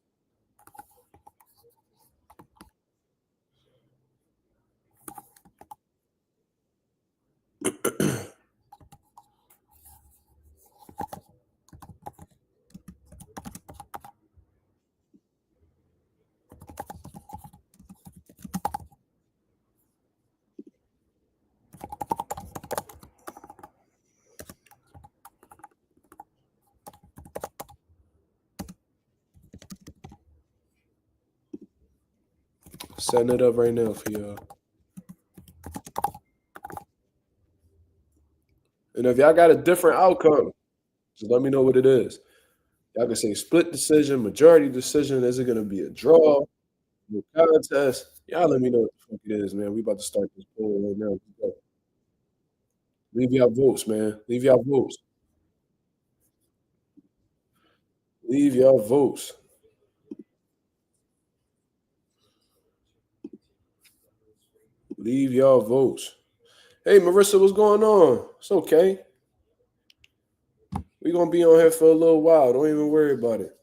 Setting it up right now for y'all. And if y'all got a different outcome, just let me know what it is. Y'all can say split decision, majority decision. Is it going to be a draw, no contest? Y'all let me know what the fuck it is, man. We about to start this poll right now. Leave y'all votes, man. Leave y'all votes. Leave y'all votes. Leave y'all votes. Hey, Marissa, what's going on? It's okay. We're going to be on here for a little while. Don't even worry about it.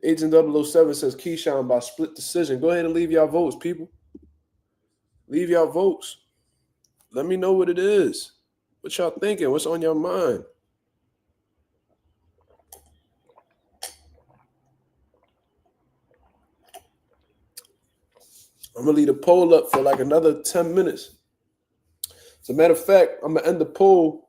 Agent 007 says Keyshawn by split decision. Go ahead and leave y'all votes, people. Leave y'all votes. Let me know what it is. What y'all thinking? What's on your mind? I'm going to leave the poll up for like another 10 minutes. As a matter of fact, I'm going to end the poll.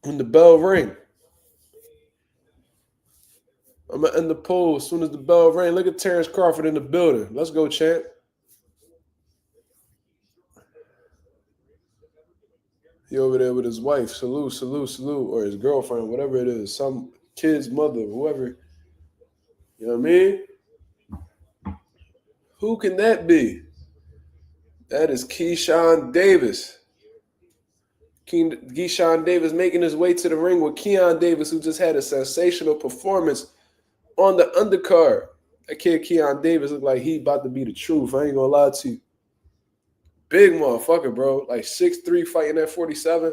When the bell ring. I'm going to end the poll as soon as the bell ring. Look at Terrence Crawford in the building. Let's go, champ. He over there with his wife. Salute, salute, salute. Or his girlfriend, whatever it is. Some kid's mother, whoever. You know what I mean? Who can that be? That is Keyshawn Davis. Keyshawn Davis making his way to the ring with Keon Davis, who just had a sensational performance on the undercard. That kid Keon Davis looked like he about to be the truth. I ain't gonna lie to you. Big motherfucker, bro. Like 6'3", fighting at 47.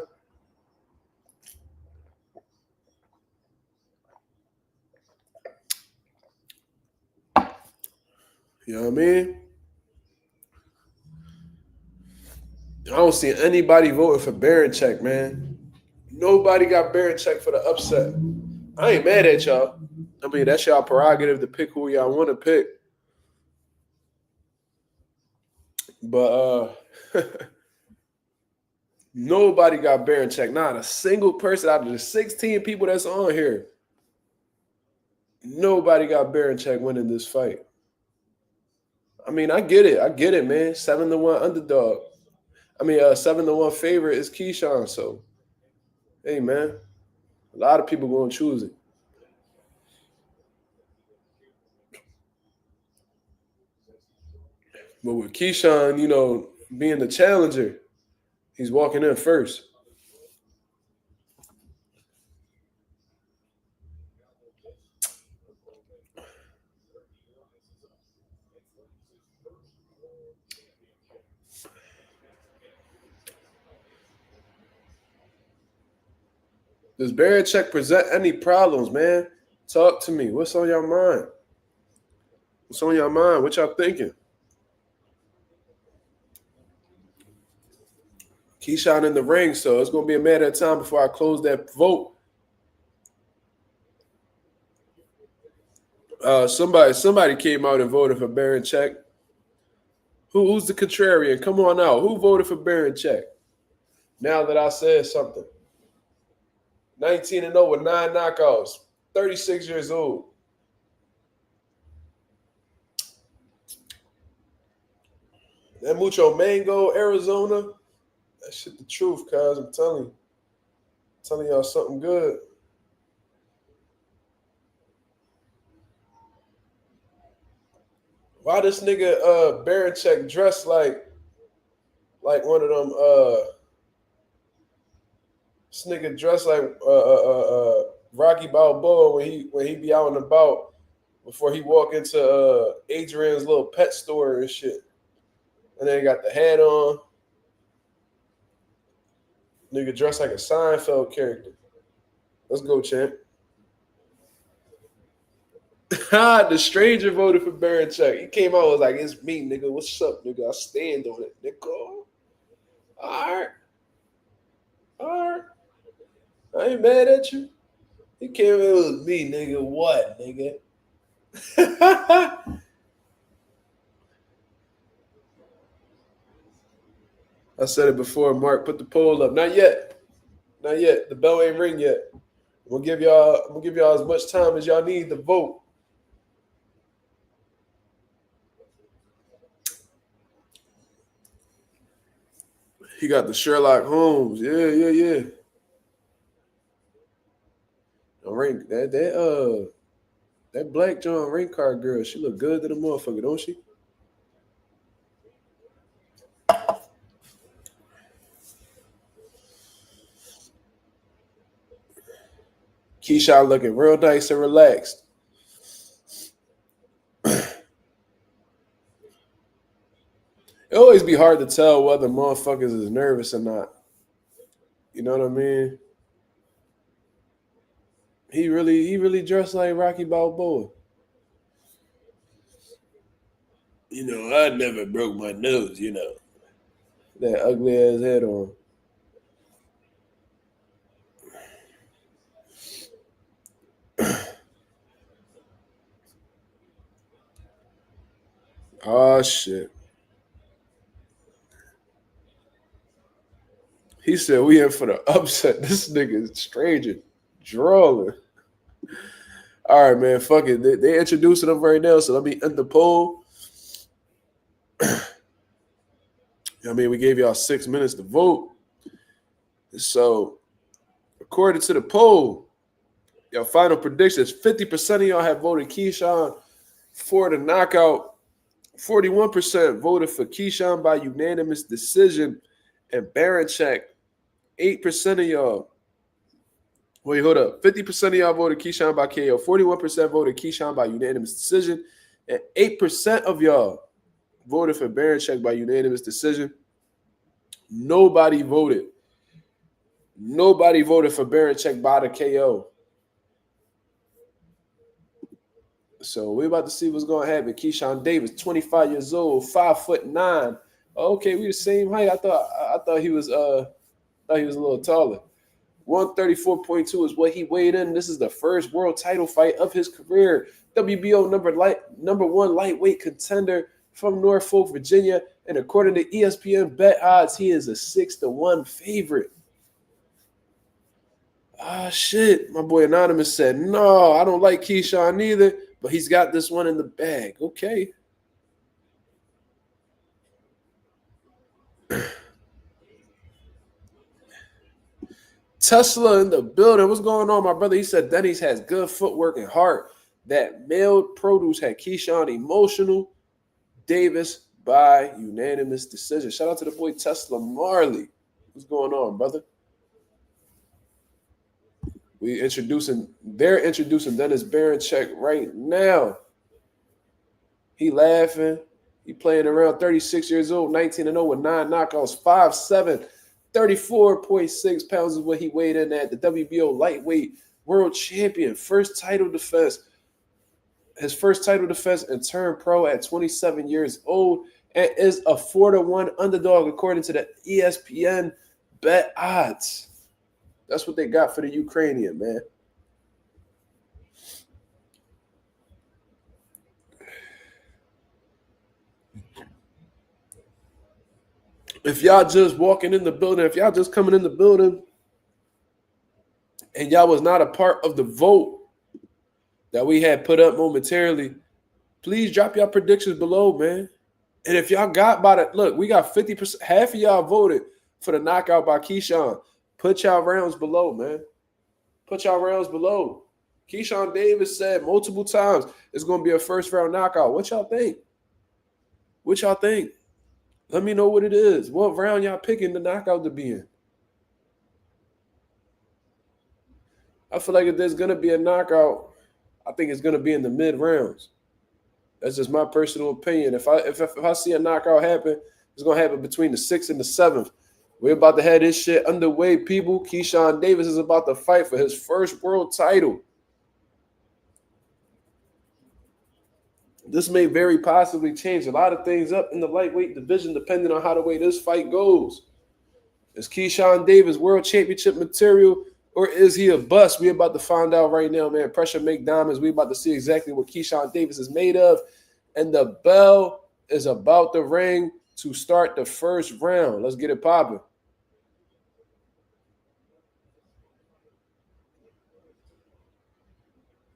You know what I mean? I don't see anybody voting for Berinchyk, man. Nobody got Berinchyk for the upset. I ain't mad at y'all. I mean, that's y'all prerogative to pick who y'all want to pick. But nobody got Berinchyk. Not a single person out of the 16 people that's on here. Nobody got Berinchyk winning this fight. I mean, I get it, man. 7-1 underdog. 7-1 favorite is Keyshawn. So, hey, man, a lot of people going to choose it. But with Keyshawn, being the challenger, he's walking in first. Does Berinchyk present any problems, man? Talk to me. What's on your mind? What's on your mind? What y'all thinking? Keyshawn in the ring, so it's going to be a matter of time before I close that vote. Somebody came out and voted for Berinchyk. Who's the contrarian? Come on out. Who voted for Berinchyk? Now that I said something. 19-0 with 9 knockouts. 36 years old. That Mucho Mango, Arizona. That shit the truth, cuz. I'm telling y'all something good. Why this nigga Berinchyk dressed like one of them this nigga dressed like Rocky Balboa when he be out and about before he walk into Adrian's little pet store and shit. And then he got the hat on. Nigga dressed like a Seinfeld character. Let's go, champ. The stranger voted for Berinchyk. He came out and was like, it's me, nigga. What's up, nigga? I stand on it, nigga. All right. I ain't mad at you. He came in with me, nigga. What, nigga? I said it before, Mark. Put the poll up. Not yet. Not yet. The bell ain't ring yet. We'll give y'all as much time as y'all need to vote. He got the Sherlock Holmes. Yeah. Ring that Black John ring card girl. She look good to the motherfucker, don't she? Keyshawn looking real nice and relaxed. It always be hard to tell whether motherfuckers is nervous or not. You know what I mean? He really dressed like Rocky Balboa. You know, I never broke my nose, you know. That ugly ass head on. Oh shit. He said we in for the upset. This nigga is stranger. Drawing. All right, man. Fuck it. They introducing them right now, so let me end the poll. I mean, we gave y'all 6 minutes to vote. So, according to the poll, your final predictions, 50% of y'all have voted Keyshawn for the knockout. 41% voted for Keyshawn by unanimous decision. And Berinchyk, 8% of y'all. Wait, hold up. 50% of y'all voted Keyshawn by KO. 41% voted Keyshawn by unanimous decision. And 8% of y'all voted for Berinchyk by unanimous decision. Nobody voted for Berinchyk by the KO. So we're about to see what's going to happen. Keyshawn Davis, 25 years old, 5'9". Okay, we the same height. I thought he was a little taller. 134.2 is what he weighed in. This is the first world title fight of his career. WBO number one lightweight contender from Norfolk, Virginia. And according to ESPN bet odds, he is a 6-1 favorite. Ah, shit. My boy Anonymous said, no, I don't like Keyshawn either, but he's got this one in the bag. Okay. Tesla in the building. What's going on, my brother? He said Denny's has good footwork and heart. That mailed produce had Keyshawn emotional. Davis by unanimous decision. Shout out to the boy Tesla Marley. What's going on, brother? They're introducing Dennis Berinchyk right now. He laughing. He playing around 36 years old, 19-0 with 9 knockouts, 5'7", 34.6 pounds is what he weighed in at. The WBO lightweight world champion. First title defense. His first title defense and turned pro at 27 years old and is a 4-1 underdog according to the ESPN bet odds. That's what they got for the Ukrainian, man. If y'all just walking in the building, if y'all just coming in the building and y'all was not a part of the vote that we had put up momentarily, please drop y'all predictions below, man. And if y'all got by the look, we got 50%, half of y'all voted for the knockout by Keyshawn. Put y'all rounds below, man. Put y'all rounds below. Keyshawn Davis said multiple times it's going to be a first round knockout. What y'all think? Let me know what it is. What round y'all picking the knockout to be in? I feel like if there's going to be a knockout, I think it's going to be in the mid rounds. That's just my personal opinion. If I see a knockout happen, it's going to happen between the 6th and the 7th. We're about to have this shit underway, people. Keyshawn Davis is about to fight for his first world title. This may very possibly change a lot of things up in the lightweight division depending on how the way this fight goes. Is Keyshawn Davis world championship material or is he a bust? We're about to find out right now, man. Pressure make diamonds. We're about to see exactly what Keyshawn Davis is made of. And the bell is about to ring to start the first round. Let's get it popping.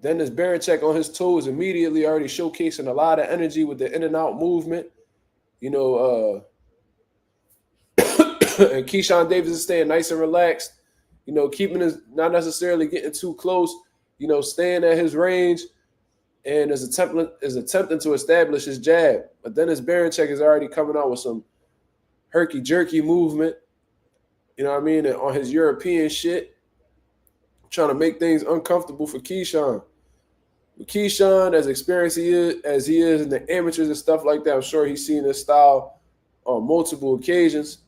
Dennis Berinchyk on his toes immediately, already showcasing a lot of energy with the in and out movement. You know, and Keyshawn Davis is staying nice and relaxed. You know, keeping his, not necessarily getting too close. You know, staying at his range, and is attempting to establish his jab. But Dennis Berinchyk is already coming out with some herky jerky movement. You know what I mean? And on his European shit, trying to make things uncomfortable for Keyshawn. With Keyshawn, as experienced as he is in the amateurs and stuff like that, I'm sure he's seen this style on multiple occasions.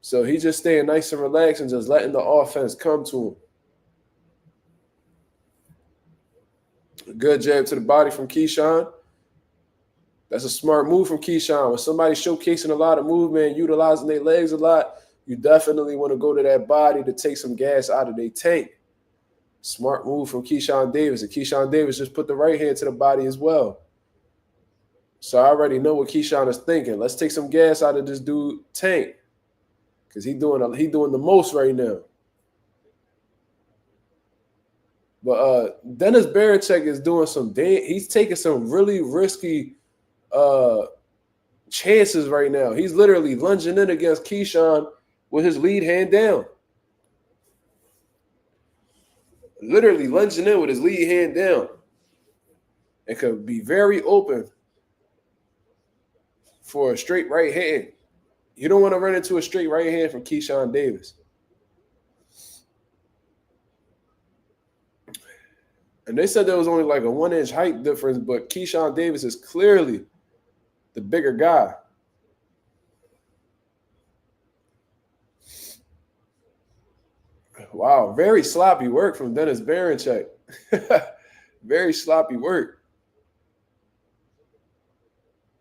So he's just staying nice and relaxed and just letting the offense come to him. Good jab to the body from Keyshawn. That's a smart move from Keyshawn. When somebody's showcasing a lot of movement, utilizing their legs a lot, you definitely want to go to that body to take some gas out of their tank. Smart move from Keyshawn Davis. And Keyshawn Davis just put the right hand to the body as well. So I already know what Keyshawn is thinking. Let's take some gas out of this dude tank. Because he's doing the most right now. But Dennis Berinchyk is doing he's taking some really risky chances right now. He's literally lunging in against Keyshawn with his lead hand down. Literally lunging in with his lead hand down. It could be very open for a straight right hand. You don't want to run into a straight right hand from Keyshawn Davis. And they said there was only like a 1-inch height difference, but Keyshawn Davis is clearly the bigger guy. Wow, very sloppy work from Dennis Berinchyk. Very sloppy work.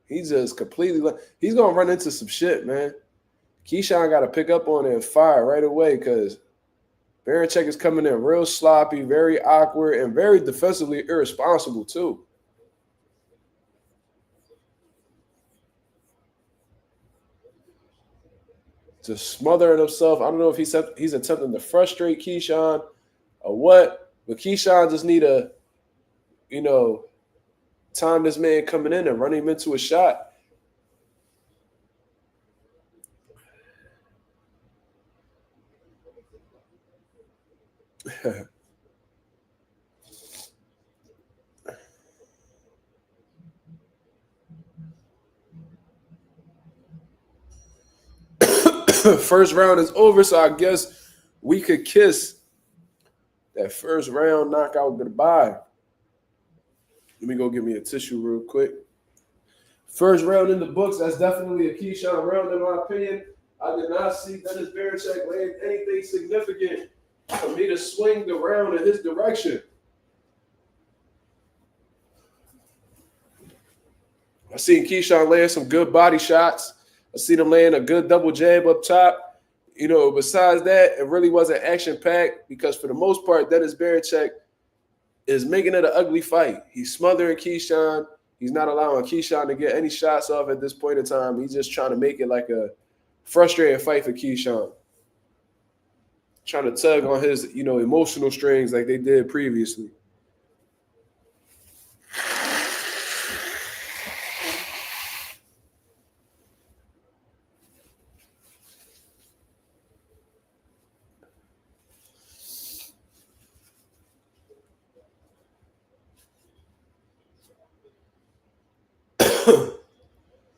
He's just completely – he's going to run into some shit, man. Keyshawn got to pick up on it and fire right away because Berinchyk is coming in real sloppy, very awkward, and very defensively irresponsible too. Just smothering himself. I don't know if he's attempting to frustrate Keyshawn or what, but Keyshawn just need to, time this man coming in and run him into a shot. First round is over, so I guess we could kiss that first round knockout goodbye. Let me go get me a tissue real quick. First round in the books. That's definitely a Keyshawn round in my opinion. I did not see Dennis Berinchyk land anything significant for me to swing the round in his direction. I seen Keyshawn land some good body shots. I seen him laying a good double jab up top. Besides that, it really wasn't action-packed because for the most part, Dennis Berinchyk is making it an ugly fight. He's smothering Keyshawn. He's not allowing Keyshawn to get any shots off at this point in time. He's just trying to make it like a frustrating fight for Keyshawn. Trying to tug on his, emotional strings like they did previously.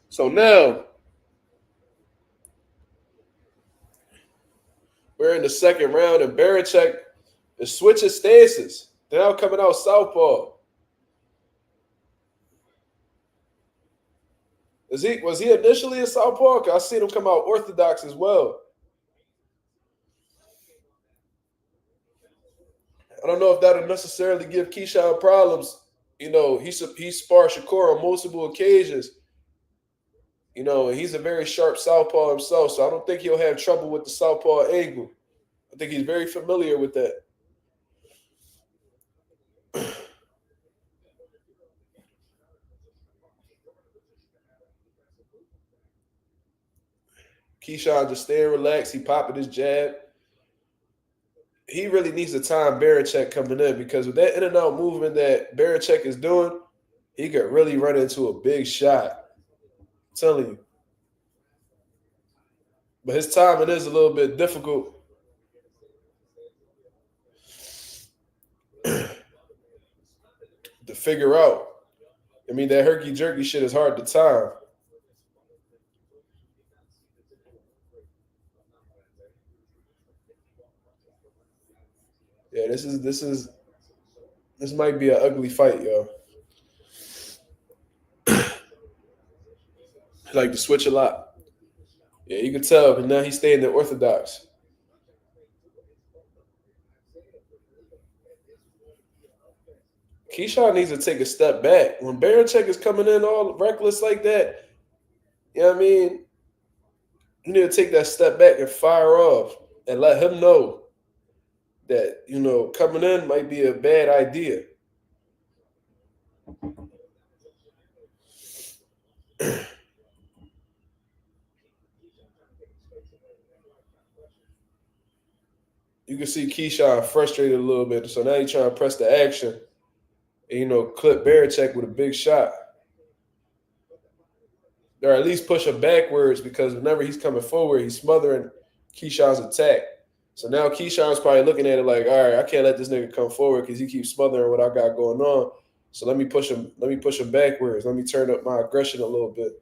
So now we're in the second round, and Berinchyk is switching stances. They're now coming out southpaw. Was he initially a southpaw? Because I seen him come out orthodox as well. I don't know if that'll necessarily give Keyshawn problems. He sparred Shakur on multiple occasions. He's a very sharp southpaw himself, so I don't think he'll have trouble with the southpaw angle. I think he's very familiar with that. Keyshawn just staying relaxed. He popping his jab. he really needs to time Berinchyk coming in because with that in and out movement that Berinchyk is doing, he could really run into a big shot. I'm telling you. But his timing is a little bit difficult. To figure out. I mean, that herky jerky shit is hard to time. Yeah, this might be an ugly fight, yo. He like to switch a lot. Yeah, you can tell because now he's staying the orthodox. Keyshawn needs to take a step back. When Berinchyk is coming in all reckless like that, you know what I mean? You need to take that step back and fire off and let him know that, coming in might be a bad idea. You can see Keyshawn frustrated a little bit. So now he's trying to press the action and, clip Berinchyk with a big shot. Or at least push him backwards because whenever he's coming forward, he's smothering Keyshawn's attack. So now Keyshawn's probably looking at it like, all right, I can't let this nigga come forward because he keeps smothering what I got going on. So let me push him backwards. Let me turn up my aggression a little bit.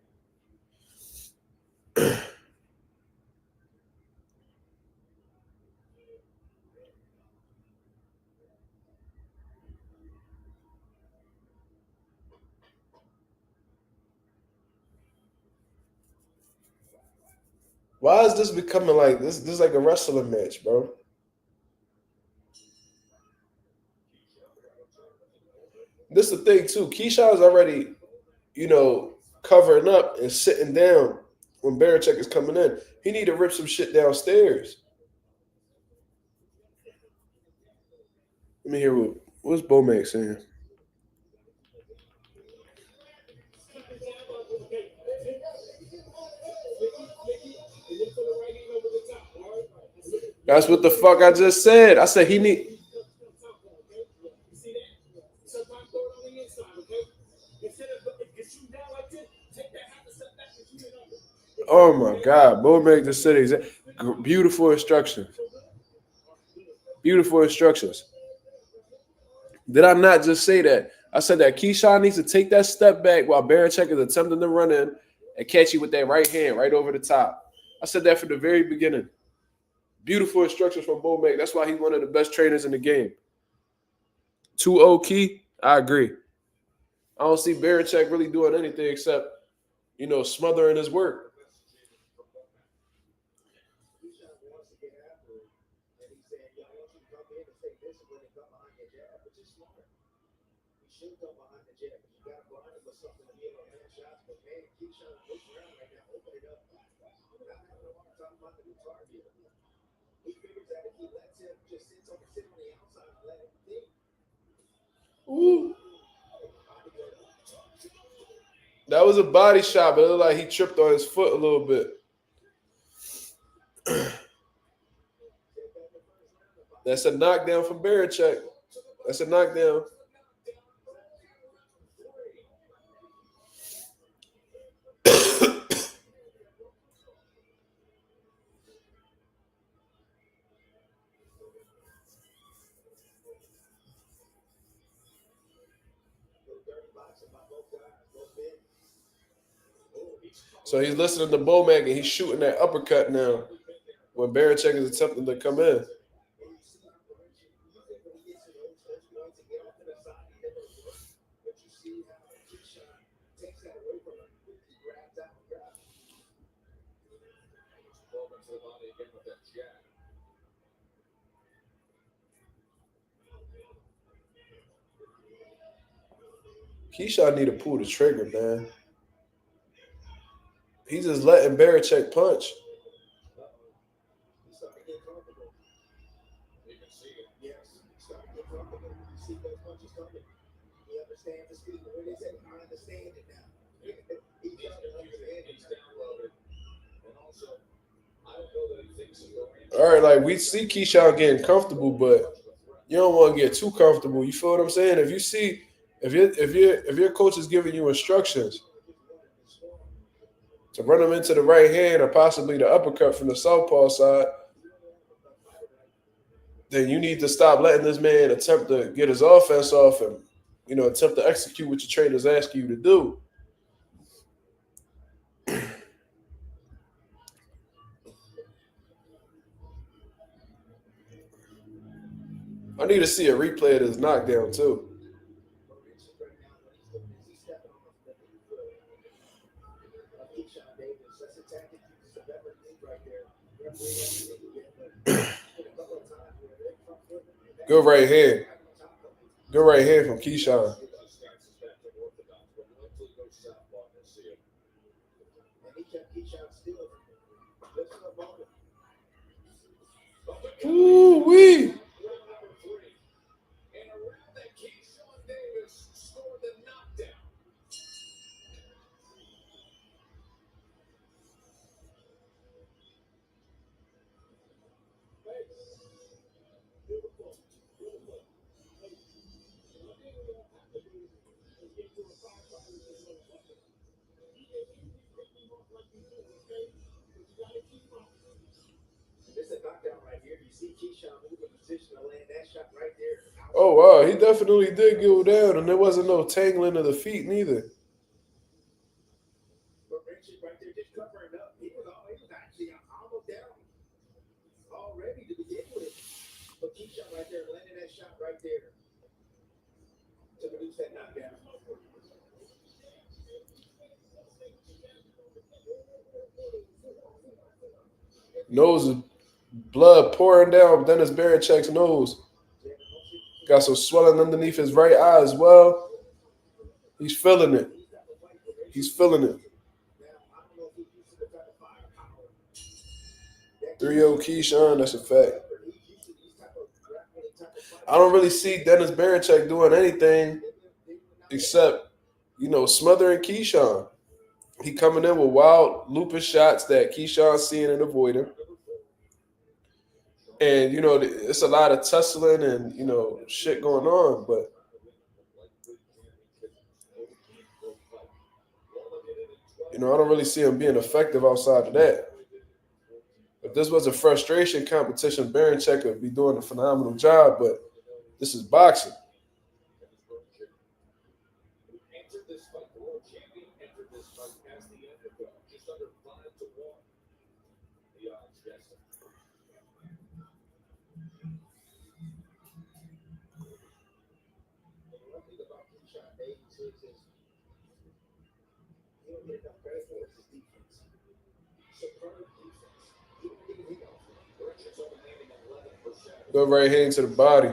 Why is this becoming like this? This is like a wrestling match, bro. This is the thing too. Keyshawn's already, covering up and sitting down when Berinchyk is coming in. He need to rip some shit downstairs. Let me hear what's Bomax saying. That's what the fuck I just said. I said he need. Oh my God, Bomax the city. Beautiful instructions. Beautiful instructions. Did I not just say that? I said that Keyshawn needs to take that step back while Berinchyk is attempting to run in and catch you with that right hand right over the top. I said that from the very beginning. Beautiful instructions from Bomax. That's why he's one of the best trainers in the game. 2-0 Key, I agree. I don't see Berinchyk really doing anything except, smothering his work. Ooh. That was a body shot, but it looked like he tripped on his foot a little bit. That's a knockdown from Berinchyk. That's a knockdown. So he's listening to Bomax and he's shooting that uppercut now when Berinchyk is attempting to come in. Keyshawn need to pull the trigger, man. He's just letting Berinchyk punch. All right, like we see Keyshawn getting comfortable, but you don't want to get too comfortable. You feel what I'm saying? If you see, if your coach is giving you instructions to run him into the right hand or possibly the uppercut from the southpaw side, then you need to stop letting this man attempt to get his offense off and attempt to execute what your trainers ask you to do. I need to see a replay of this knockdown too. Good right hand. Good right hand from Keyshawn. Ooh-wee. Oh, wow. He definitely did go down, and there wasn't no tangling of the feet neither. Nose of blood pouring down Dennis Berinchyk's nose. Got some swelling underneath his right eye as well. He's feeling it. He's feeling it. 3-0 Keyshawn, that's a fact. I don't really see Dennis Berinchyk doing anything except, smothering Keyshawn. He coming in with wild lupus shots that Keyshawn's seeing and avoiding. And, it's a lot of tussling and, shit going on. But, I don't really see him being effective outside of that. If this was a frustration competition, Berinchyk would be doing a phenomenal job. But this is boxing. Good right hand to the body.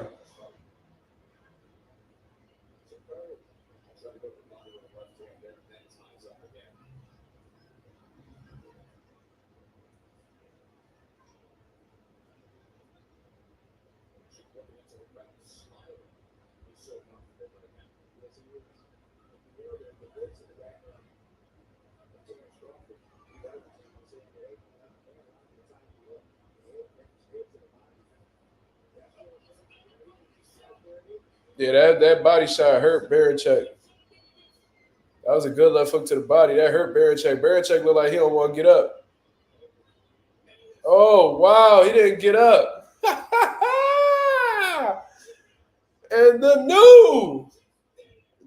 Yeah, that body shot hurt Berinchyk. That was a good left hook to the body. That hurt Berinchyk. Berinchyk looked like he don't want to get up. Oh, wow. He didn't get up. And the new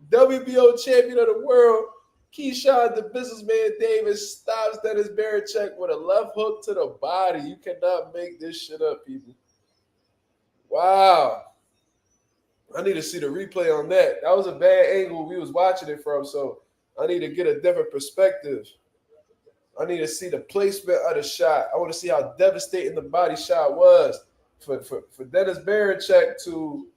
WBO champion of the world, Keyshawn, the businessman Davis, stops Dennis Berinchyk with a left hook to the body. You cannot make this shit up, people. Wow. I need to see the replay on that. That was a bad angle we was watching it from, so I need to get a different perspective. I need to see the placement of the shot. I want to see how devastating the body shot was for Dennis Berinchyk to,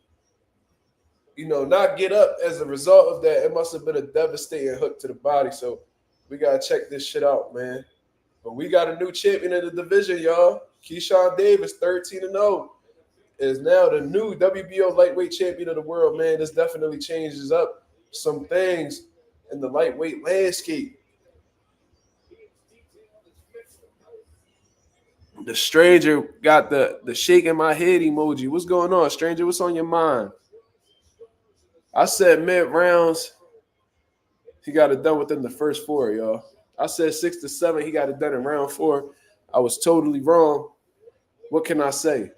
not get up as a result of that. It must have been a devastating hook to the body. So we got to check this shit out, man. But we got a new champion in the division, y'all. Keyshawn Davis, 13-0. Is now the new WBO lightweight champion of the world, man. This definitely changes up some things in the lightweight landscape. The stranger got the shaking my head emoji. What's going on, stranger? What's on your mind? I said mid rounds, he got it done within the first 4, y'all. I said 6 to 7, he got it done in round 4. I was totally wrong. What can I say?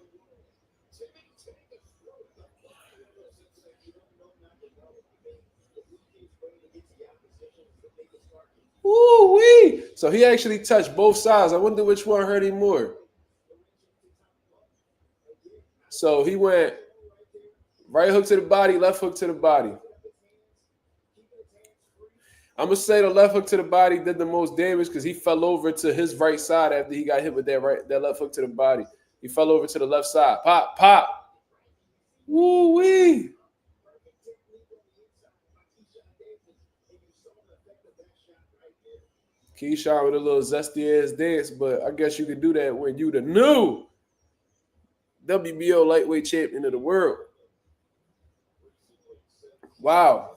Woo-wee! So he actually touched both sides. I wonder which one hurt him more. So he went right hook to the body, left hook to the body. I'm gonna say the left hook to the body did the most damage because he fell over to his right side after he got hit with that left hook to the body. He fell over to the left side. Pop, pop. Woo-wee! Keyshawn with a little zesty ass dance, but I guess you could do that when you the new WBO lightweight champion of the world. Wow.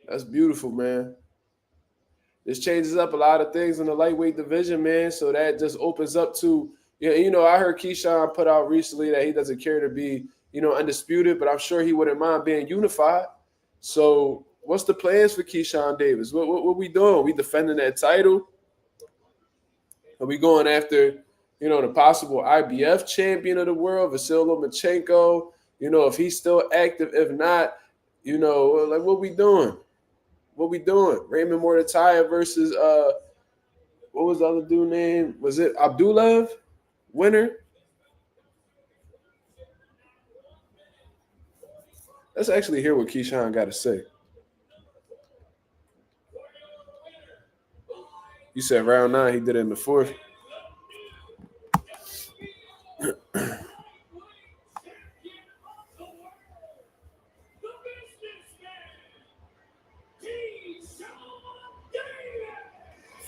That's beautiful, man. This changes up a lot of things in the lightweight division, man. So that just opens up to, I heard Keyshawn put out recently that he doesn't care to be, undisputed, but I'm sure he wouldn't mind being unified. So what's the plans for Keyshawn Davis? What we doing? We defending that title? Are we going after, the possible IBF champion of the world, Vasyl Lomachenko? If he's still active, if not, like what we doing? What we doing? Raymond Mortataya versus what was the other dude name? Was it Abdullah? Winner? Let's actually hear what Keyshawn got to say. You said round 9, he did it in the 4th.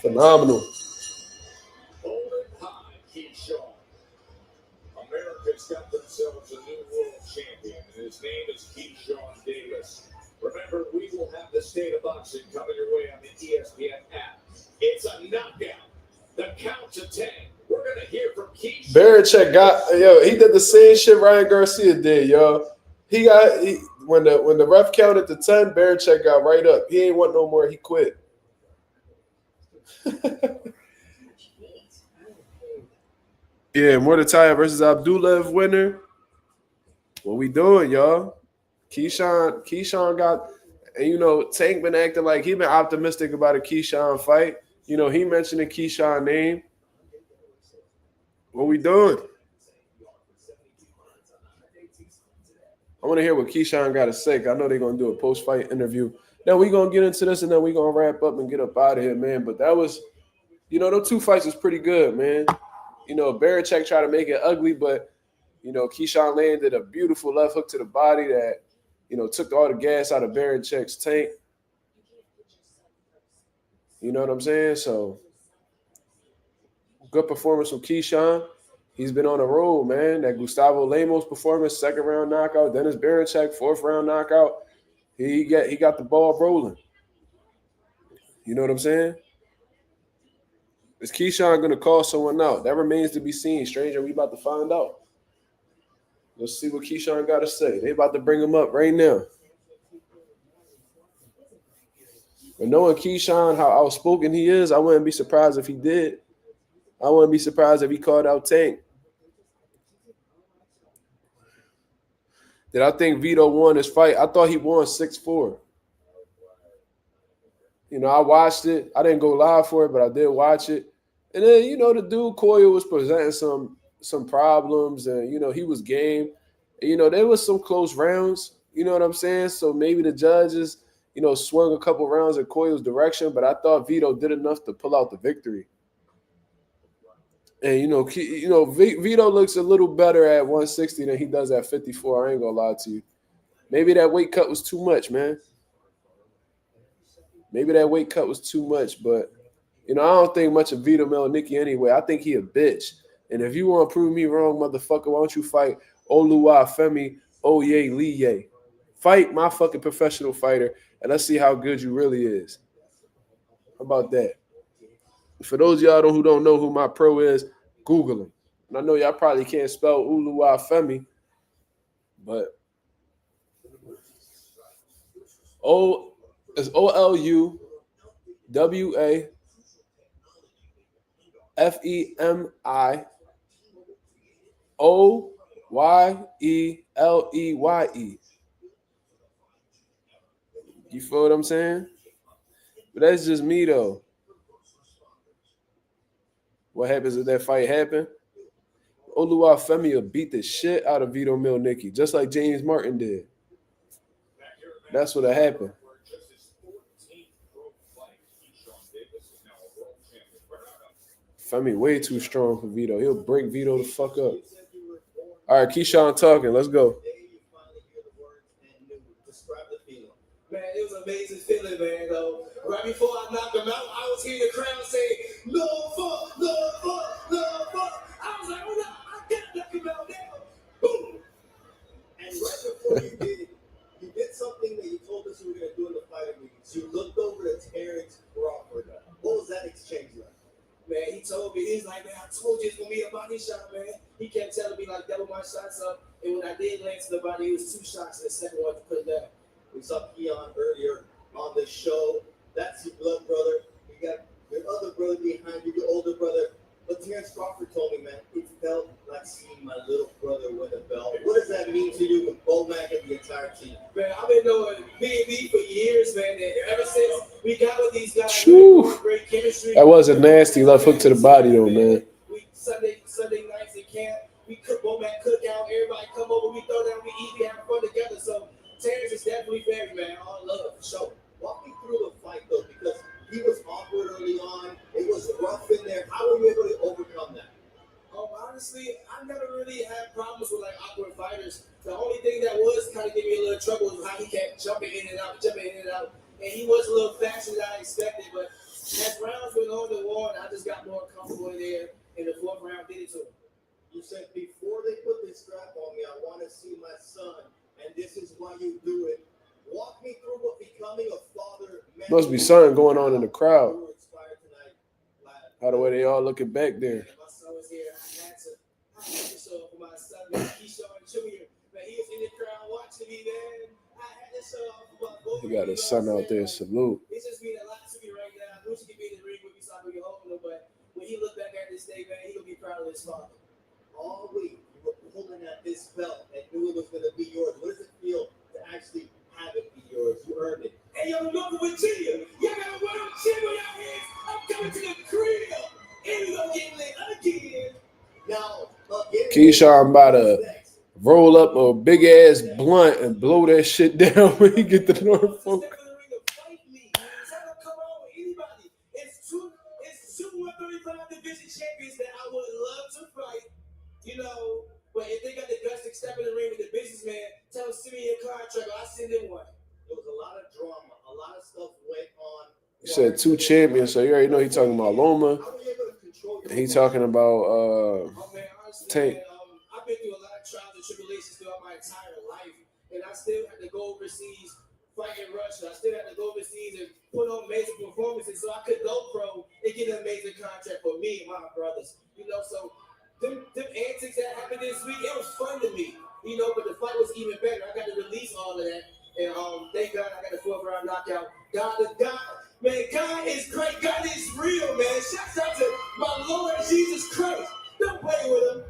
Phenomenal. Keyshawn. America's got themselves a new world champion, and his name is Keyshawn Davis. Remember, we will have the State of Boxing coming your way on the ESPN app. It's a knockout. The count to 10. We're going to hear from Keyshawn. Berinchyk he did the same shit Ryan Garcia did, yo. When the ref counted to 10, Berinchyk got right up. He ain't want no more. He quit. Yeah, Mortataya versus Abdullah winner. What we doing, y'all? Keyshawn got, and Tank been acting like he been optimistic about a Keyshawn fight. He mentioned the Keyshawn name. What we doing? I want to hear what Keyshawn got to say. I know they're gonna do a post-fight interview. Then we gonna get into this, and then we gonna wrap up and get up out of here, man. But that was, those 2 fights was pretty good, man. Berinchyk tried to make it ugly, but Keyshawn landed a beautiful left hook to the body that, took all the gas out of Berincyk's tank. You know what I'm saying? So good performance from Keyshawn. He's been on the road, man. That Gustavo Lemos performance, 2nd round knockout. Dennis Berinchyk, 4th round knockout. He got the ball rolling. You know what I'm saying? Is Keyshawn going to call someone out? That remains to be seen, stranger. We about to find out. Let's see what Keyshawn got to say. They about to bring him up right now. But knowing Keyshawn, how outspoken he is, I wouldn't be surprised if he did. I wouldn't be surprised if he called out Tank. Did I think Vito won this fight? I thought he won 6-4. I watched it. I didn't go live for it, but I did watch it. And then, the dude Coyle was presenting some problems, and, he was game. And, there was some close rounds, you know what I'm saying? So maybe the judges, swung a couple rounds in Coyle's direction, but I thought Vito did enough to pull out the victory. And, Vito looks a little better at 160 than he does at 54. I ain't going to lie to you. Maybe that weight cut was too much, man. Maybe that weight cut was too much, but, I don't think much of Vito Melnicki anyway. I think he a bitch. And if you want to prove me wrong, motherfucker, why don't you fight Oluwafemi Oyeleye? Fight my fucking professional fighter, and let's see how good you really is. How about that? For those of y'all who don't know who my pro is, Google him. And I know y'all probably can't spell Oluwafemi, but it's OLUWAFEMIOYELEYE. You feel what I'm saying? But that's just me though. What happens if that fight happen? Oluwafemi will beat the shit out of Vito Milnicki, just like James Martin did. That's what'll happen. Femi way too strong for Vito. He'll break Vito the fuck up. All right, Keyshawn talking. Let's go. Man, it was an amazing feeling, man. Though right before I knocked him out, I was hearing the crowd say, "No fuck, no fuck, no fuck." I was like, "Oh no, I can't knock him out now." Boom. And right before you did something that you told us you were gonna do in the fighting meetings. You looked over to Terrence Crawford. What was that exchange like? Man, he told me, he's like, "Man, I told you it's gonna be a body shot, man." He kept telling me like double my shots up, and when I did land to the body, it was 2 shots, and the second one to put it down. We saw Keon earlier on the show. That's your blood brother. You got your other brother behind you, your older brother. But Terrence Crawford told me, man, it felt like seeing my little brother win a belt. What does that mean to you with Bomac and the entire team? Man, I've been knowing B&B for years, man. And ever since we got with these guys, great chemistry. That was a nasty left hook to the body, though, man. We Sunday nights in camp, we cook Bomac cookout. Everybody come over, we throw down, we eat, we have fun together. So Terrence is definitely family, man. All love, for sure. Walk me through the fight, though, because he was awkward early on. It was rough in there. How were you able to overcome that? Honestly, I never really had problems with like awkward fighters. The only thing that was kind of giving me a little trouble was how he kept jumping in and out. And he was a little faster than I expected. But as rounds went on, I just got more comfortable in there. And the 4th round did it to him. You said, before they put this strap on me, I want to see my son. And this is why you do it. Walk me through what becoming a father meant. Must be something going on in the crowd. How the way they all looking back there. My son was here. I had to show up for my son, man. Keyshawn Jr. Man, he was in the crowd watching me, man. I had to show up for my boy. He got his son out there. Salute. It's just mean a lot to me right now. I wish he could be in the ring with me so I could get holding him, but when he look back at this day, man, he'll be proud of his father. All week you were pulling at this belt and knew it was going to be yours. What does it feel to actually have it be yours? You earned it. Hey, yo, North Virginia, y'all got a world champion out here. I'm coming to the crib. And we gonna get lit again. Now, Keyshawn about to roll up a big ass blunt and blow that shit down when he get to Norfolk. It's two 135 division champions that I would love to fight. You know, but if they got the guts to step in the ring with the businessman, tell them send me a contract, I'll send them one. There was a lot of drama, a lot of stuff went on. He said 2 champions, so you already know he talking about Loma. He talking about Tank. Man, I've been through a lot of trials and tribulations throughout my entire life, and I still had to go overseas, fight in Russia. I still had to go overseas and put on amazing performances so I could go pro and get an amazing contract for me and my brothers. You know, so them antics that happened this week, it was fun to me. You know, but the fight was even better. I got to release all of that, and thank God I got a 4th round knockout. God, man, God is great. God is real, man. Shouts out to my Lord Jesus Christ. Don't play with him.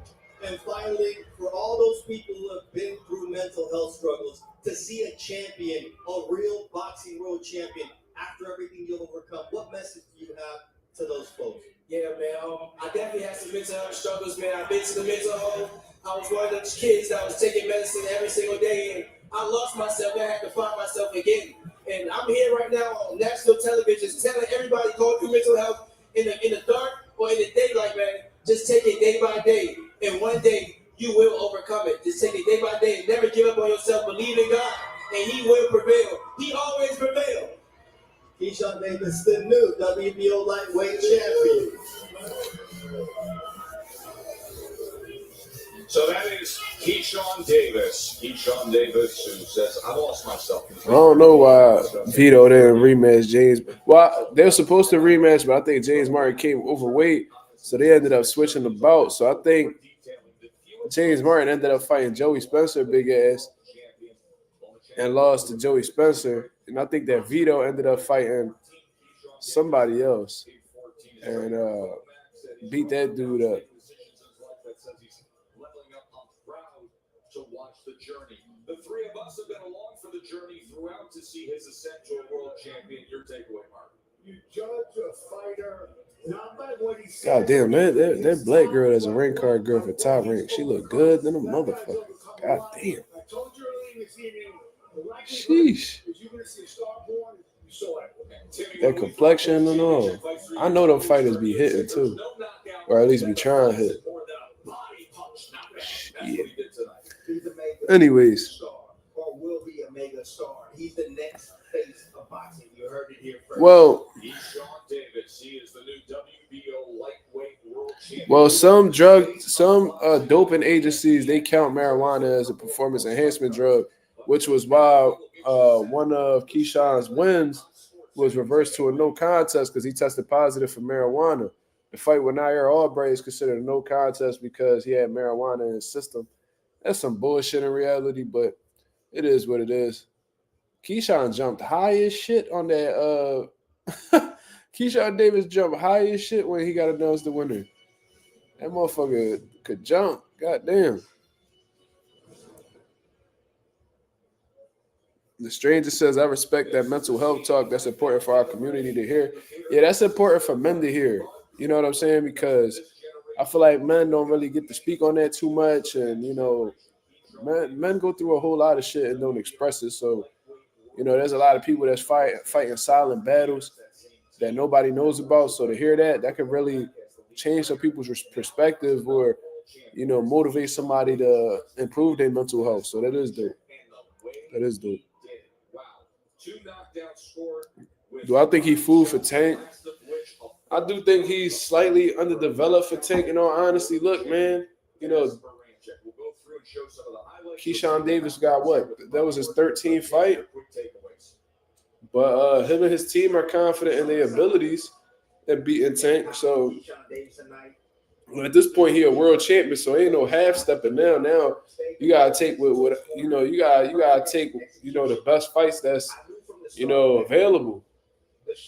And finally, for all those people who have been through mental health struggles, to see a champion, a real boxing world champion, after everything you've overcome, what message do you have to those folks? Yeah, man. I definitely had some mental health struggles, man. I've been to the mental home. I was one of those kids that was taking medicine every single day, and I lost myself. I had to find myself again. And I'm here right now on national television telling everybody going through mental health in the dark or in the daylight, man, just take it day by day. And one day you will overcome it. Just take it day by day. Never give up on yourself. Believe in God, and He will prevail. He always prevails. Keyshawn Davis, the new WBO lightweight champion. So that is Keyshawn Davis. Keyshawn Davis, who says, I lost myself. I don't know why Vito didn't rematch James. Well, they were supposed to rematch, but I think James Martin came overweight, so they ended up switching the bout. So I think James Martin ended up fighting Joey Spencer, big ass, and lost to Joey Spencer. And I think that Vito ended up fighting somebody else and beat that dude up. To watch the journey. The three of us have been along for the journey throughout to see his ascent to a world champion. Your takeaway, Mark? You judge a fighter not by what he says. God damn, man, that black girl that's a ring card girl for Top Rank, she look good than a motherfucker. God damn. I told you earlier in this evening, Sheesh. you're going to see a star born. You saw it. That complexion and all. I know them fighters be hitting too, or at least be trying to hit. Shit. Anyways. Or will be a mega star. He's the next face of boxing. You heard it here first. Well, Keyshawn Davis, he is the new WBO lightweight world champion. well, some doping agencies, they count marijuana as a performance enhancement drug, which was why one of Keyshawn's wins was reversed to a no contest because he tested positive for marijuana. The fight with Nair Albright is considered a no contest because he had marijuana in his system. That's some bullshit in reality, but it is what it is. Keyshawn jumped high as shit on that. Keyshawn Davis jumped high as shit when he got announced the winner. That motherfucker could jump. Goddamn. The Stranger says, I respect that mental health talk. That's important for our community to hear. Yeah, that's important for men to hear. You know what I'm saying? Because I feel like men don't really get to speak on that too much. And, you know, men go through a whole lot of shit and don't express it. So, you know, there's a lot of people that's fighting silent battles that nobody knows about. So to hear that can really change some people's perspective or, you know, motivate somebody to improve their mental health. So that is dope. That is dope. Do I think he food for Tank? I do think he's slightly underdeveloped for Tank. In all honesty, look, man, you know, Keyshawn Davis got what? That was his 13th fight. But him and his team are confident in their abilities at beating Tank. So at this point, he a world champion. So ain't no half stepping now. Now you gotta take what you know. You gotta take the best fights that's available.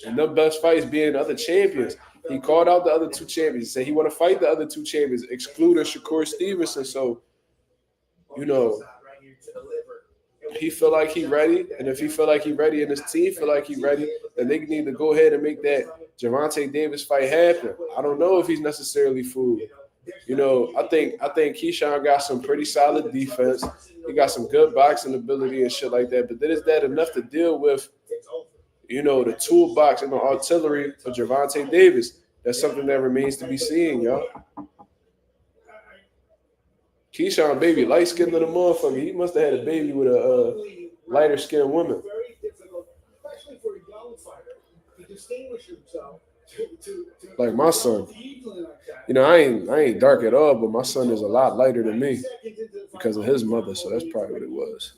And the best fights being other champions. He called out the other two champions. He said he want to fight the other two champions, excluding Shakur Stevenson. So, he feel like he ready. And if he feel like he ready and his team feel like he ready, then they need to go ahead and make that Gervonta Davis fight happen. I don't know if he's necessarily fooled. I think Keyshawn got some pretty solid defense. He got some good boxing ability and shit like that. But then is that enough to deal with the toolbox and the artillery of Gervonta Davis? That's something that remains to be seen, y'all. Keyshawn, baby, light-skinned than a motherfucker. He must have had a baby with a lighter-skinned woman. Very difficult, especially for a young fighter, to distinguish himself. Like my son. I ain't dark at all, but my son is a lot lighter than me because of his mother, so that's probably what it was.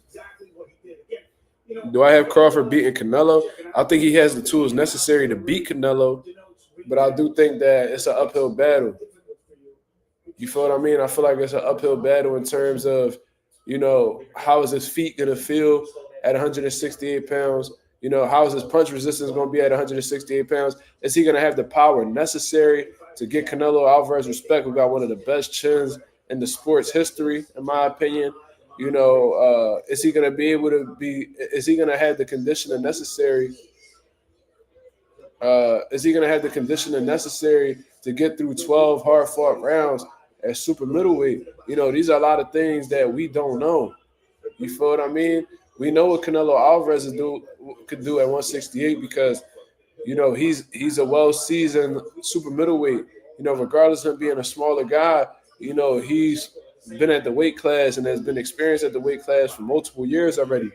Do I have Crawford beating Canelo? I think he has the tools necessary to beat Canelo, but I do think that it's an uphill battle. You feel what I mean? I feel like it's an uphill battle in terms of, how is his feet going to feel at 168 pounds? How is his punch resistance going to be at 168 pounds? Is he going to have the power necessary to get Canelo Alvarez respect, who got one of the best chins in the sport's history, in my opinion? Is he going to be able to is he going to have the conditioning necessary? Is he going to have the conditioning necessary to get through 12 hard-fought rounds at super middleweight? These are a lot of things that we don't know. You feel what I mean? We know what Canelo Alvarez could do at 168 because, he's a well-seasoned super middleweight. Regardless of him being a smaller guy, he's been at the weight class and has been experienced at the weight class for multiple years already.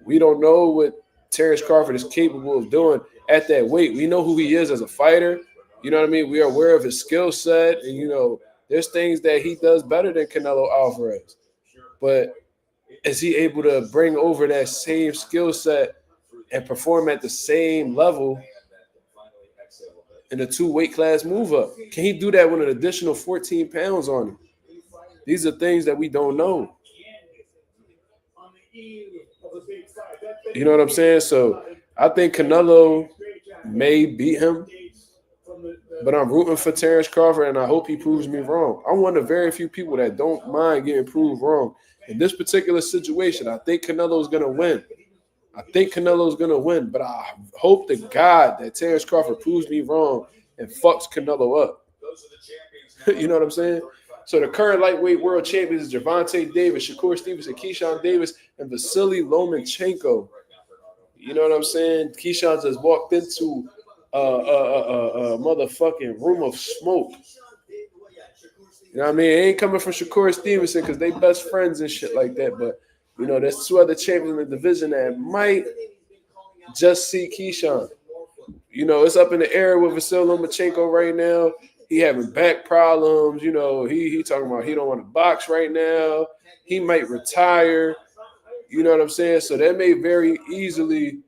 We don't know what Terrence Crawford is capable of doing at that weight. We know who he is as a fighter. You know what I mean? We are aware of his skill set, and there's things that he does better than Canelo Alvarez. But is he able to bring over that same skill set and perform at the same level in a 2 weight class move up? Can he do that with an additional 14 pounds on him? These are things that we don't know. You know what I'm saying? So I think Canelo may beat him, but I'm rooting for Terrence Crawford, and I hope he proves me wrong. I'm one of the very few people that don't mind getting proved wrong. In this particular situation, I think Canelo's going to win. But I hope to God that Terrence Crawford proves me wrong and fucks Canelo up. You know what I'm saying? So the current lightweight world champions is Gervonta Davis, Shakur Stevenson, Keyshawn Davis, and Vasily Lomachenko. You know what I'm saying? Keyshawn just walked into a motherfucking room of smoke. You know what I mean? It ain't coming from Shakur Stevenson because they best friends and shit like that. But, you know, there's 2 other champions in the division that might just see Keyshawn. You know, it's up in the air with Vasily Lomachenko right now. He having back problems. You know, he talking about he don't want to box right now. He might retire. You know what I'm saying? So that may very easily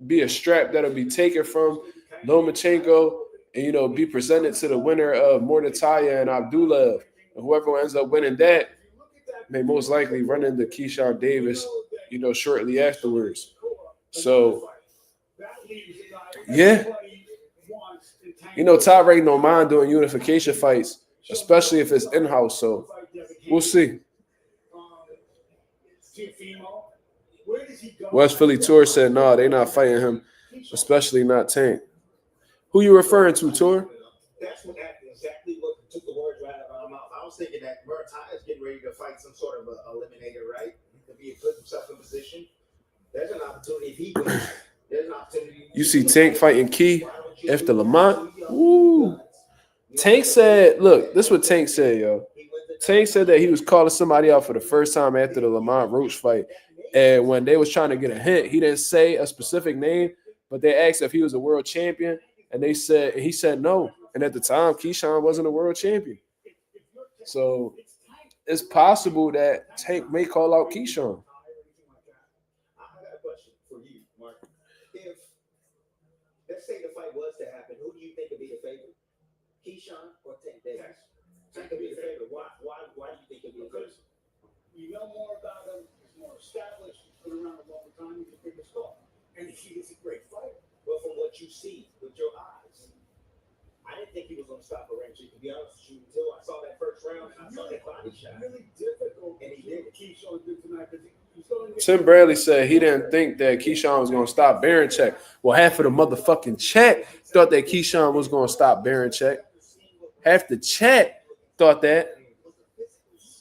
be a strap that'll be taken from Lomachenko and, you know, be presented to the winner of Mortataya and Abdullah. And whoever ends up winning that may most likely run into Keyshawn Davis, you know, shortly afterwards. So, yeah. You know, Top Rank don't mind doing unification fights, especially if it's in-house. So, we'll see. West Philly Tour said, no, they're not fighting him, especially not Tank. Who you referring to, Tour? That's exactly what took the words right out of my mouth. I was thinking that Murtai is getting ready to fight some sort of eliminator, right? To be put himself in position. There's an opportunity if he wins. There's an opportunity. You see Tank fighting Key after Lamont? Ooh. Tank said, look, this is what Tank said, yo. Tank said that he was calling somebody out for the first time after the Lamont Roach fight. And when they was trying to get a hint, he didn't say a specific name, but they asked if he was a world champion, and he said no. And at the time, Keyshawn wasn't a world champion. So it's possible that Tank may call out Keyshawn. I got a question for you, Mark. If, let's say the fight was to happen, who do you think would be the favorite? Keyshawn or Tank Davis? Tank would be the favorite. Why do you think it would be the favorite? You know more about him, he's more established, he's been around a long time, he's a bigger star. And he is a great fighter. Well, from what you see with your eyes, I didn't think he was going to stop Berinchyk, to be honest with you, until I saw that first round and I saw that body shot. Really difficult. And he did. Keyshawn did tonight because he's going to Tim Bradley said he didn't think that Keyshawn was going to stop Berinchyk. Well, half of the motherfucking chat thought that Keyshawn was going to stop Berinchyk. Half the chat thought that.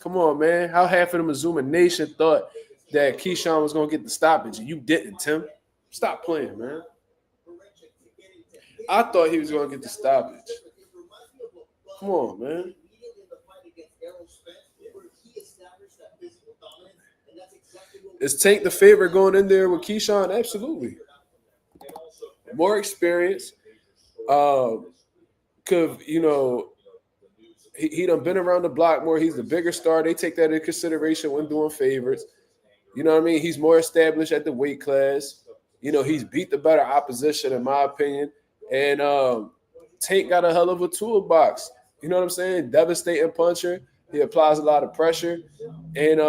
Come on, man. How half of the Mazuma Nation thought that Keyshawn was going to get the stoppage and you didn't, Tim? Stop playing, man. I thought he was going to get the stoppage. Come on, man. Is Tank the favorite going in there with Keyshawn? Absolutely. More experience. Could, you know, he done been around the block more. He's the bigger star. They take that into consideration when doing favorites. You know what I mean? He's more established at the weight class. You know, he's beat the better opposition, in my opinion. And Tank got a hell of a toolbox. You know what I'm saying? Devastating puncher. He applies a lot of pressure. And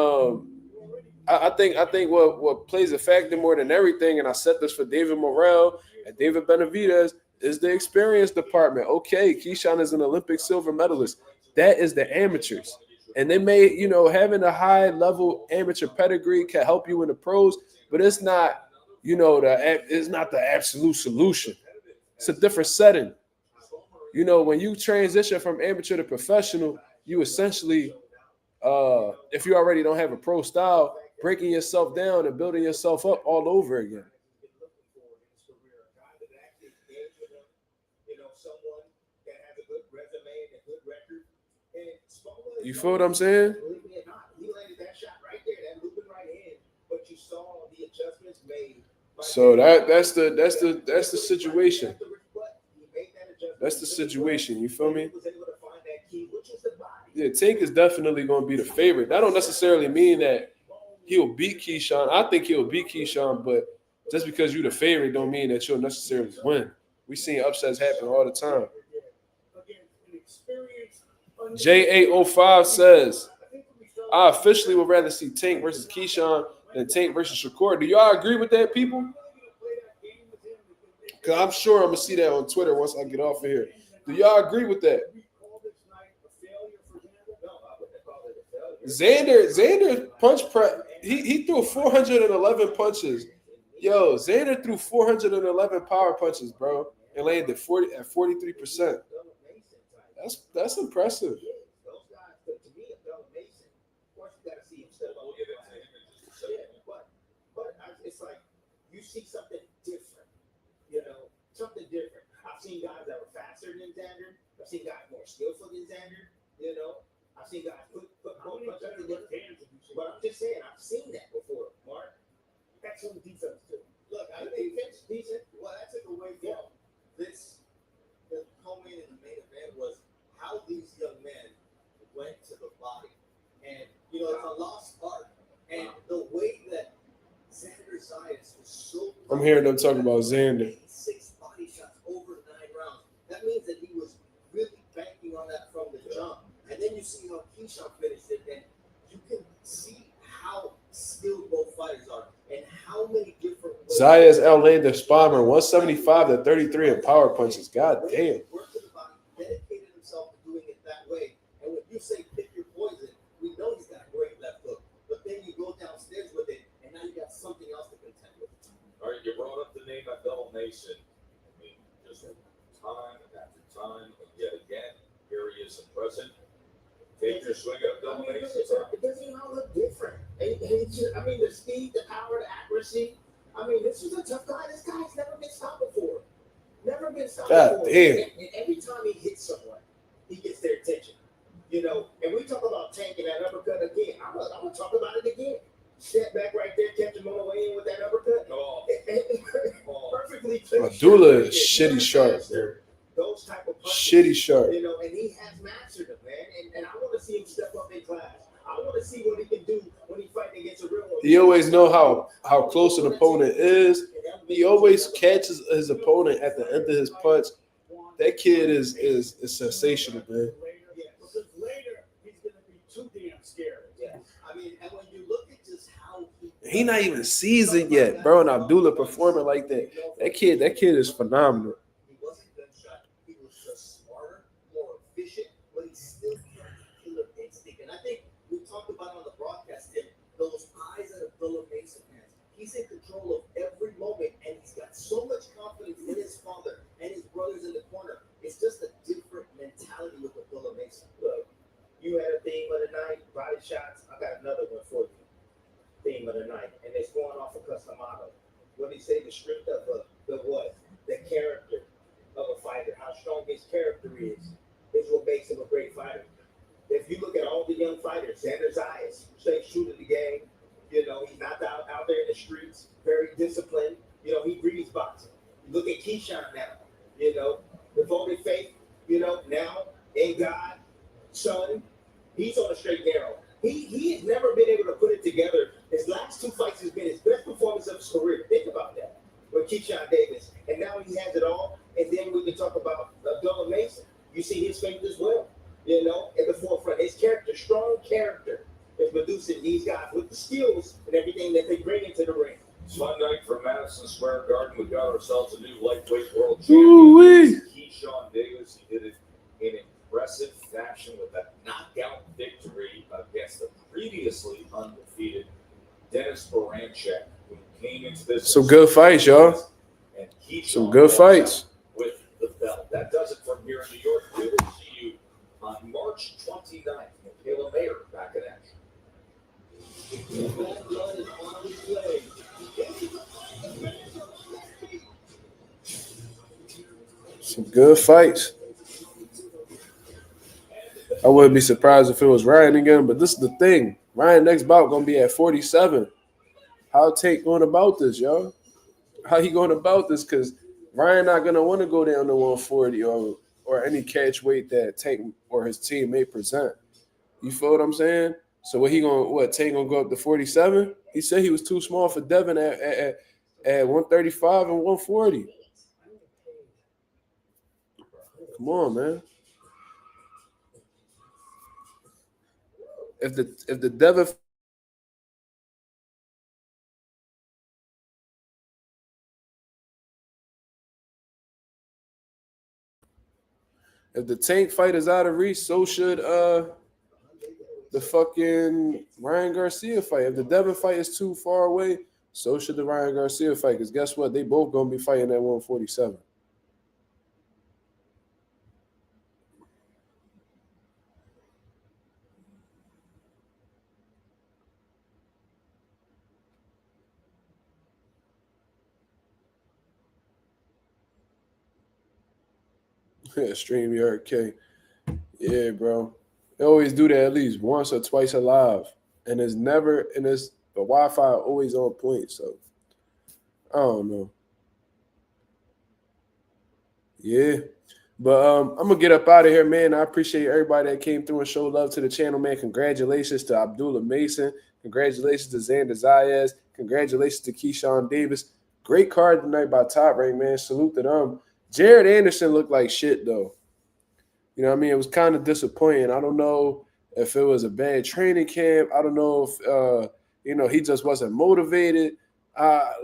I think what plays a factor more than everything, and I said this for David Morrell and David Benavidez, is the experience department. Okay, Keyshawn is an Olympic silver medalist. That is the amateurs. And they may, you know, having a high-level amateur pedigree can help you in the pros, but it's not, you know, it's not the absolute solution. It's a different setting. You know, when you transition from amateur to professional, you essentially, if you already don't have a pro style, breaking yourself down and building yourself up all over again. You feel what I'm saying? So that's the situation. That's the situation. You feel me? Yeah, Tank is definitely going to be the favorite. That don't necessarily mean that he'll beat Keyshawn. I think he'll beat Keyshawn, but just because you're the favorite don't mean that you'll necessarily win. We seen upsets happen all the time. J805 says, I officially would rather see Tank versus Keyshawn than Tank versus Shakur. Do y'all agree with that, people? Because I'm sure I'm going to see that on Twitter once I get off of here. Do y'all agree with that? Xander punch prep. He threw 411 punches. Yo, Xander threw 411 power punches, bro, and landed at 43%. That's impressive. It's like you see something different, something different. I've seen guys that were faster than Xander. I've seen guys more skillful than Xander. I've seen guys put something different. But I'm just saying, I've seen that before, Mark. Excellent defense too. Look, I think it's decent. Well, that took away from this. The co-main in the main event was how these young men went to the body, and it's a lost art. And the way that Xander Zayas was so. I'm hearing them talking about Xander. 6 body shots over 9 rounds. That means that he was really banking on that from the jump. And then you see how Keyshawn finished it, and you can see how skilled both fighters are and how many different. Zayas outlanded Spomer 175 to 33 in power punches. God damn. Worked to the body, dedicated himself to doing it that way. And when you say pick your poison, we know he's got a great left hook. But then you go downstairs with it, and now you got something else to contend with. All right, you brought up the name of Bell Mason. I mean, just time after time, and yet again, here he is in present. Take your swing at Bell Mason. It doesn't all look different. The speed, the power, the accuracy. This was a tough guy. This guy's never been stopped before. Never been stopped before. Damn. And every time he hits someone, he gets their attention. And we talk about tanking that uppercut again. I'm going to talk about it again. Step back right there, catch him on the way in with that uppercut. Perfectly. Abdullah is shitty sharp, bro. Those type of punches, Shitty sharp. and he has mastered them, man. And I want to see him step up in class. I want to see what he can do when he's fighting against a real one. He always know how close an opponent is. He always catches his opponent at the end of his punch. That kid is sensational, man. Yeah, because later he's going to be too damn scared. Yeah, and when you look at just how He not even seasoned yet, bro. And Abdullah performing like that. That kid is phenomenal. He wasn't gunshot. He was just smarter, more efficient, but he still had killer instinct. And I think we talked about on the broadcast, Tim, those eyes that Abdullah Mason has. He's in control of every moment, and he's got so much confidence in his father and his brothers in the corner. It's just a different mentality with Abdullah Mason. Look, you had a theme of the night, body shots. I got another one for you. Theme of the night, and it's going off of Customado. What do you say? The strength of the what? The character of a fighter. How strong his character is what makes him a great fighter. If you look at all the young fighters, Xander Zayas, stays true to the game. He's not out there in the streets. Very disciplined. He breathes boxing. You look at Keyshawn now. Devoted faith. Now in God, son, he's on a straight narrow. He has never been able to put it together. His last 2 fights has been his best performance of his career. Think about that. With Keyshawn Davis. And now he has it all. And then we can talk about Abdullah Mason. You see his faith as well. At the forefront. His character, strong character, is producing these guys with the skills and everything that they bring into the ring. Fun night from Madison Square Garden. We got ourselves a new lightweight world champion. Keyshawn Davis. He did it in impressive fashion with that knockout victory against the previously undefeated Dennis Berinchyk, who came into this. Some good fights, y'all. And Some good fights. With the belt. That does it from here in New York. We will see you on March 29th. Michaela Mayer back in action. Some good fights. I wouldn't be surprised if it was Ryan again, but this is the thing. Ryan next bout gonna be at 47. How Tank going about this, y'all? How he going about this? Because Ryan not gonna want to go down to 140 or any catch weight that Tank or his team may present. You feel what I'm saying? So Tank gonna go up to 47? He said he was too small for Devin at 135 and 140. Come on, man. If the Devin if the Tank fight is out of reach, so should the fucking Ryan Garcia fight. If the Devin fight is too far away, so should the Ryan Garcia fight. Because guess what? They both gonna be fighting at 147. StreamYard K. Yeah, bro. They always do that at least once or twice alive. And the Wi-Fi always on point. So I don't know. Yeah. But I'm gonna get up out of here, man. I appreciate everybody that came through and showed love to the channel, man. Congratulations to Abdullah Mason. Congratulations to Xander Zayas. Congratulations to Keyshawn Davis. Great card tonight by Top Rank, man. Salute to them. Jared Anderson looked like shit, though. You know what I mean? It was kind of disappointing. I don't know if it was a bad training camp. I don't know if, he just wasn't motivated.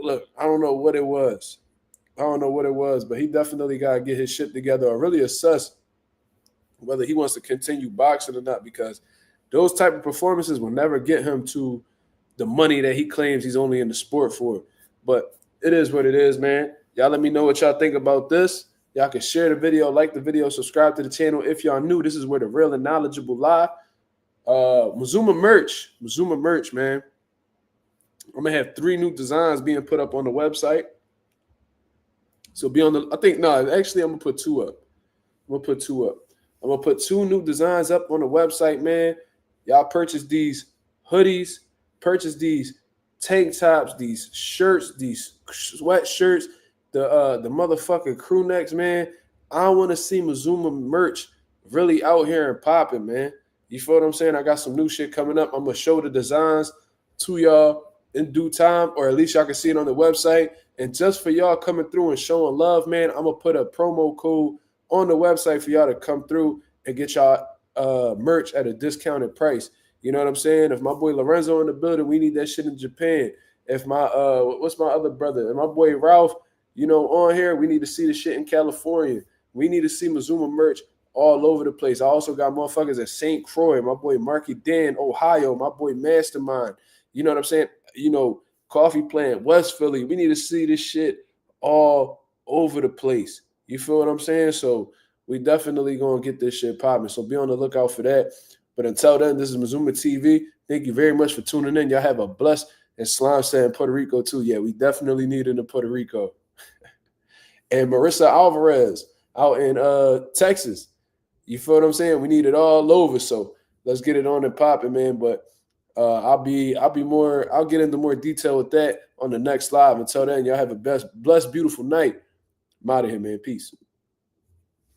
Look, I don't know what it was. But he definitely got to get his shit together or really assess whether he wants to continue boxing or not, because those type of performances will never get him to the money that he claims he's only in the sport for. But it is what it is, man. Y'all let me know what y'all think about this. Y'all can share the video, like the video, subscribe to the channel. If y'all new, this is where the real and knowledgeable lie. Mazuma merch, man. I'm going to have 3 new designs being put up on the website. So be on the, actually I'm going to put 2 up. I'm going to put 2 new designs up on the website, man. Y'all purchase these hoodies, purchase these tank tops, these shirts, these sweatshirts, the motherfucking crew necks, man. I want to see Mazuma merch really out here and popping, man. You feel what I'm saying? I got some new shit coming up. I'm going to show the designs to y'all in due time, or at least y'all can see it on the website. And just for y'all coming through and showing love, man, I'm going to put a promo code on the website for y'all to come through and get y'all merch at a discounted price. You know what I'm saying? If my boy Lorenzo in the building, we need that shit in Japan. If my what's my other brother? And my boy Ralph, on here, we need to see the shit in California. We need to see Mazuma merch all over the place. I also got motherfuckers at St. Croix, my boy Marky Dan, Ohio, my boy Mastermind. You know what I'm saying? Coffee Plant, West Philly. We need to see this shit all over the place. You feel what I'm saying? So we definitely going to get this shit popping. So be on the lookout for that. But until then, this is Mazuma TV. Thank you very much for tuning in. Y'all have a blessed, and Slime said in Puerto Rico too. Yeah, we definitely need it in Puerto Rico. And Marissa Alvarez out in Texas. You feel what I'm saying? We need it all over. So let's get it on and popping, man. But I'll get into more detail with that on the next live. Until then, y'all have a blessed, beautiful night. I'm out of here, man. Peace.